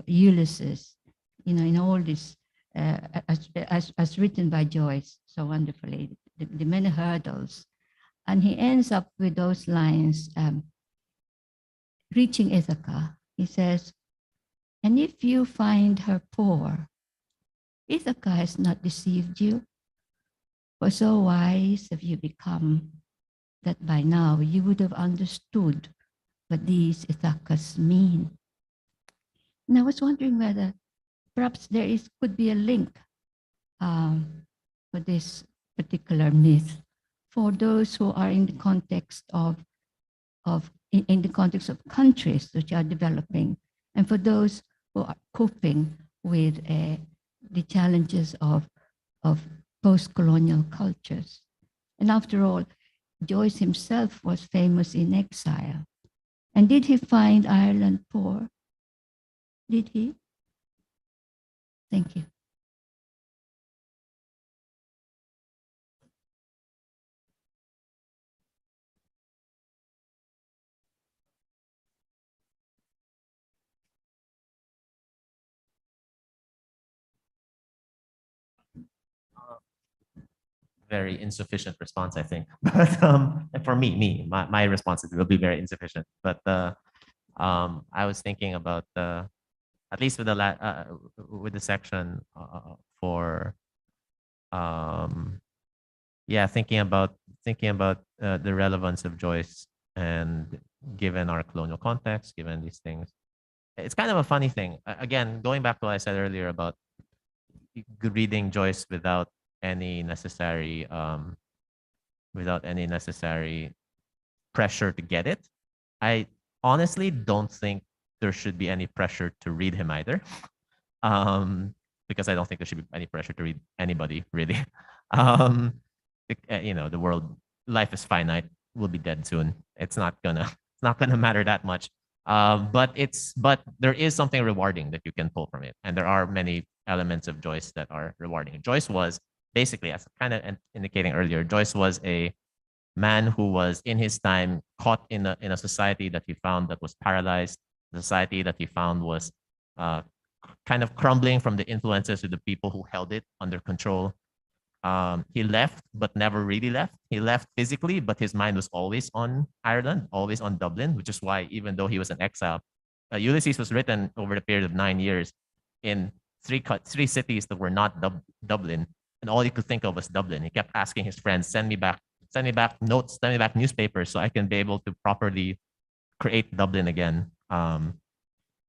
Speaker 10: Ulysses, you know, in all this, as written by Joyce so wonderfully, the many hurdles. And he ends up with those lines, reaching Ithaca, he says, "And if you find her poor, Ithaca has not deceived you, for so wise have you become that by now you would have understood what these Ithacas mean." And I was wondering whether perhaps there could be a link for this particular myth for those who are in the context of countries which are developing, and for those who are coping with the challenges of post-colonial cultures. And after all, Joyce himself was famous in exile. And did he find Ireland poor? Did he? Thank you.
Speaker 4: Very insufficient response, I think. But and for my response will be very insufficient. But I was thinking about at least with the section for thinking about the relevance of Joyce, and given our colonial context, given these things, it's kind of a funny thing. Again, going back to what I said earlier about reading Joyce without any necessary pressure to get it. I honestly don't think there should be any pressure to read him either, because I don't think there should be any pressure to read anybody really. You know, life is finite. We'll be dead soon. It's not gonna matter that much. But there is something rewarding that you can pull from it, and there are many elements of Joyce that are rewarding. Joyce was basically, as kind of indicating earlier, Joyce was a man who was in his time caught in a society that he found that was paralyzed, a society that he found was kind of crumbling from the influences of the people who held it under control. He left, but never really left. He left physically, but his mind was always on Ireland, always on Dublin, which is why even though he was in exile, Ulysses was written over the period of 9 years in three cities that were not Dublin, and all he could think of was Dublin. He kept asking his friends, send me back notes, send me back newspapers so I can be able to properly create Dublin again.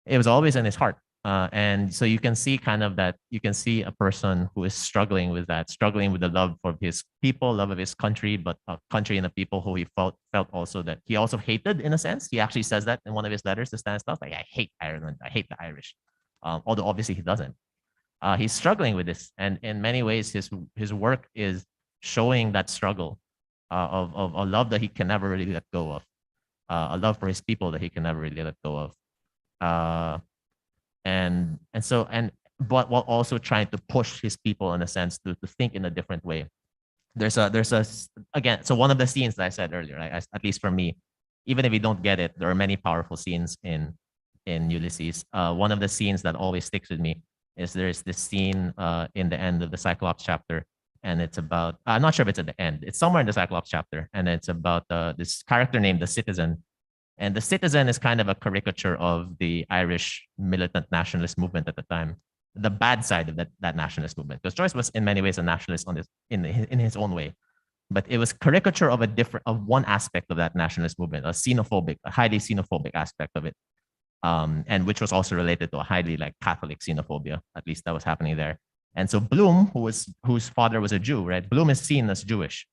Speaker 4: It was always in his heart. And so you can see kind of that, you can see a person who is struggling with that, struggling with the love for his people, love of his country, but a country and the people who he felt also that he also hated in a sense. He actually says that in one of his letters to Stanislaus, like, I hate Ireland, I hate the Irish. Although obviously he doesn't. He's struggling with this. And in many ways, his work is showing that struggle of a love that he can never really let go of, a love for his people that he can never really let go of. But while also trying to push his people in a sense to think in a different way. There's a again, so one of the scenes that I said earlier, right, at least for me, even if you don't get it, there are many powerful scenes in Ulysses. One of the scenes that always sticks with me is there's this scene in the end of the Cyclops chapter, and it's about, I'm not sure if it's at the end, it's somewhere in the Cyclops chapter, and it's about this character named the Citizen. And the Citizen is kind of a caricature of the Irish militant nationalist movement at the time, the bad side of that nationalist movement. Because Joyce was in many ways a nationalist on this in his own way, but it was caricature of one aspect of that nationalist movement, a highly xenophobic aspect of it, and which was also related to a highly like Catholic xenophobia. At least that was happening there. And so Bloom, whose father was a Jew, right? Bloom is seen as Jewish,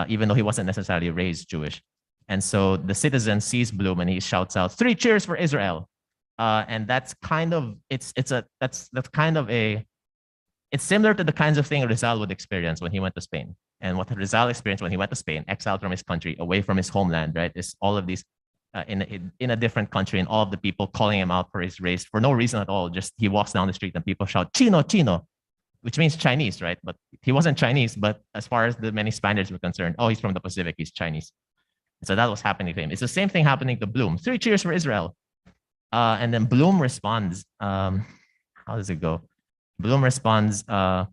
Speaker 4: even though he wasn't necessarily raised Jewish. And so the Citizen sees Bloom and he shouts out, "3 cheers for Israel." And that's kind of, it's similar to the kinds of thing Rizal would experience when he went to Spain. And what Rizal experienced when he went to Spain, exiled from his country, away from his homeland, right? Is all of these in a different country, and all of the people calling him out for his race for no reason at all. Just he walks down the street and people shout, "Chino, Chino," which means Chinese, right? But he wasn't Chinese, but as far as the many Spaniards were concerned, oh, he's from the Pacific, he's Chinese. So that was happening to him. It's the same thing happening to Bloom. 3 cheers for Israel. And then Bloom responds, how does it go? Bloom responds, I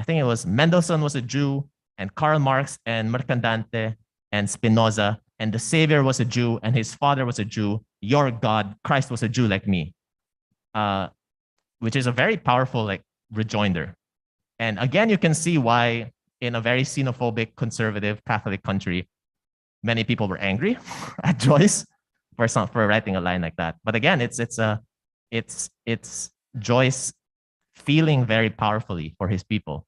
Speaker 4: think it was Mendelssohn was a Jew, and Karl Marx and Mercadante and Spinoza, and the Savior was a Jew, and his father was a Jew. Your God, Christ, was a Jew like me. Which is a very powerful like rejoinder. And again, you can see why in a very xenophobic, conservative Catholic country, many people were angry at Joyce for writing a line like that. But again, it's Joyce feeling very powerfully for his people,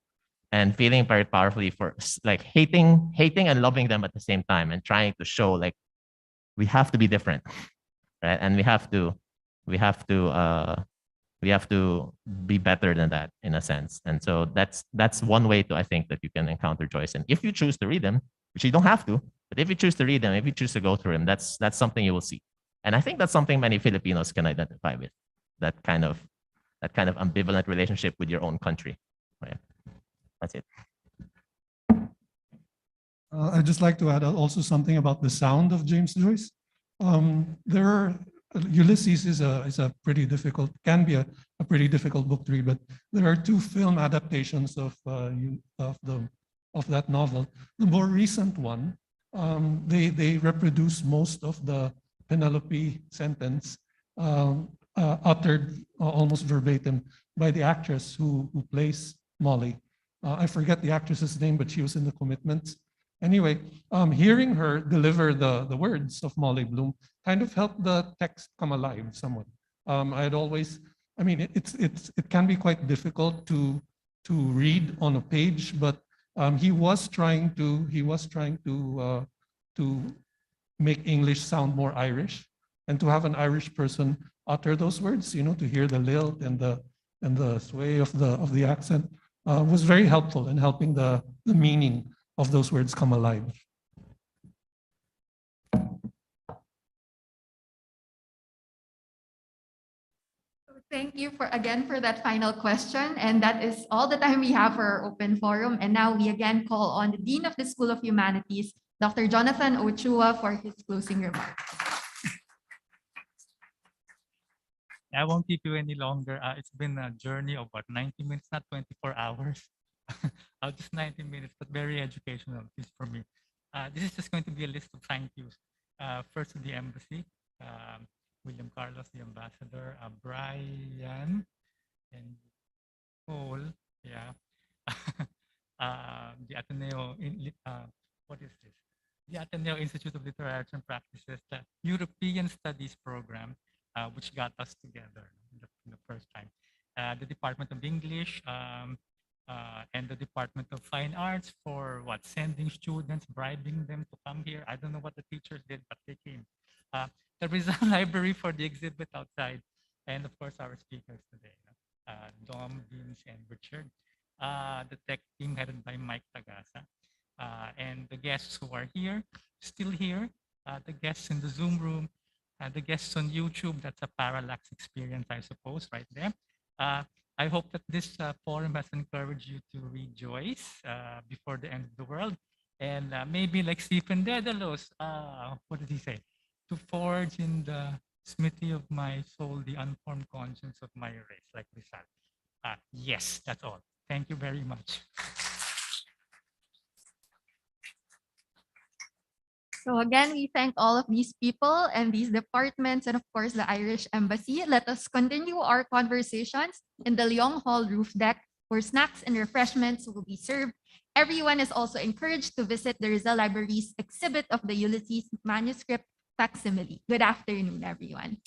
Speaker 4: and feeling very powerfully for like hating and loving them at the same time, and trying to show like we have to be different, right? And we have to be better than that in a sense. And so that's one way to, I think, that you can encounter Joyce. And if you choose to read them, which you don't have to, but if you choose to read them, if you choose to go through them, that's something you will see. And I think that's something many Filipinos can identify with, that kind of ambivalent relationship with your own country. Right? That's it.
Speaker 5: I'd just like to add also something about the sound of James Joyce. Ulysses is a pretty difficult, can be a pretty difficult book to read, but there are 2 film adaptations of that novel. The more recent one, they reproduce most of the Penelope sentence uttered almost verbatim by the actress who plays Molly. I forget the actress's name, but she was in The Commitments. Anyway, hearing her deliver the words of Molly Bloom kind of helped the text come alive somewhat. It can be quite difficult to read on a page, but he was trying to make English sound more Irish, and to have an Irish person utter those words, to hear the lilt and the sway of the accent was very helpful in helping the meaning of those words come alive.
Speaker 1: Thank you again for that final question. And that is all the time we have for our open forum. And now we again call on the Dean of the School of Humanities, Dr. Jonathan Ochoa, for his closing remarks.
Speaker 9: I won't keep you any longer. It's been a journey of about 90 minutes, not 24 hours. Just 90 minutes, but very educational, at least for me. This is just going to be a list of thank yous. First to the embassy, William Carlos, the ambassador, Brian, and Paul, yeah. The Ateneo, what is this? The Ateneo Institute of Literature and Practices, the European Studies program, which got us together. the first time. The Department of English and the Department of Fine Arts for what? Sending students, bribing them to come here. I don't know what the teachers did, but they came. The Rizal Library for the exhibit outside. And of course, our speakers today, Dom, Vince, and Richard. The tech team headed by Mike Tagasa. And the guests who are here, still here, the guests in the Zoom room, the guests on YouTube. That's a parallax experience, I suppose, right there. I hope that this forum has encouraged you to rejoice before the end of the world. And maybe like Stephen Dedalus, what did he say? To forge in the smithy of my soul the unformed conscience of my race, like Rizal. Yes, that's all. Thank you very much.
Speaker 1: So again, we thank all of these people and these departments and of course the Irish Embassy. Let us continue our conversations in the Leong Hall roof deck where snacks and refreshments will be served. Everyone is also encouraged to visit the Rizal Library's exhibit of the Ulysses manuscript facsimile. Good afternoon, everyone.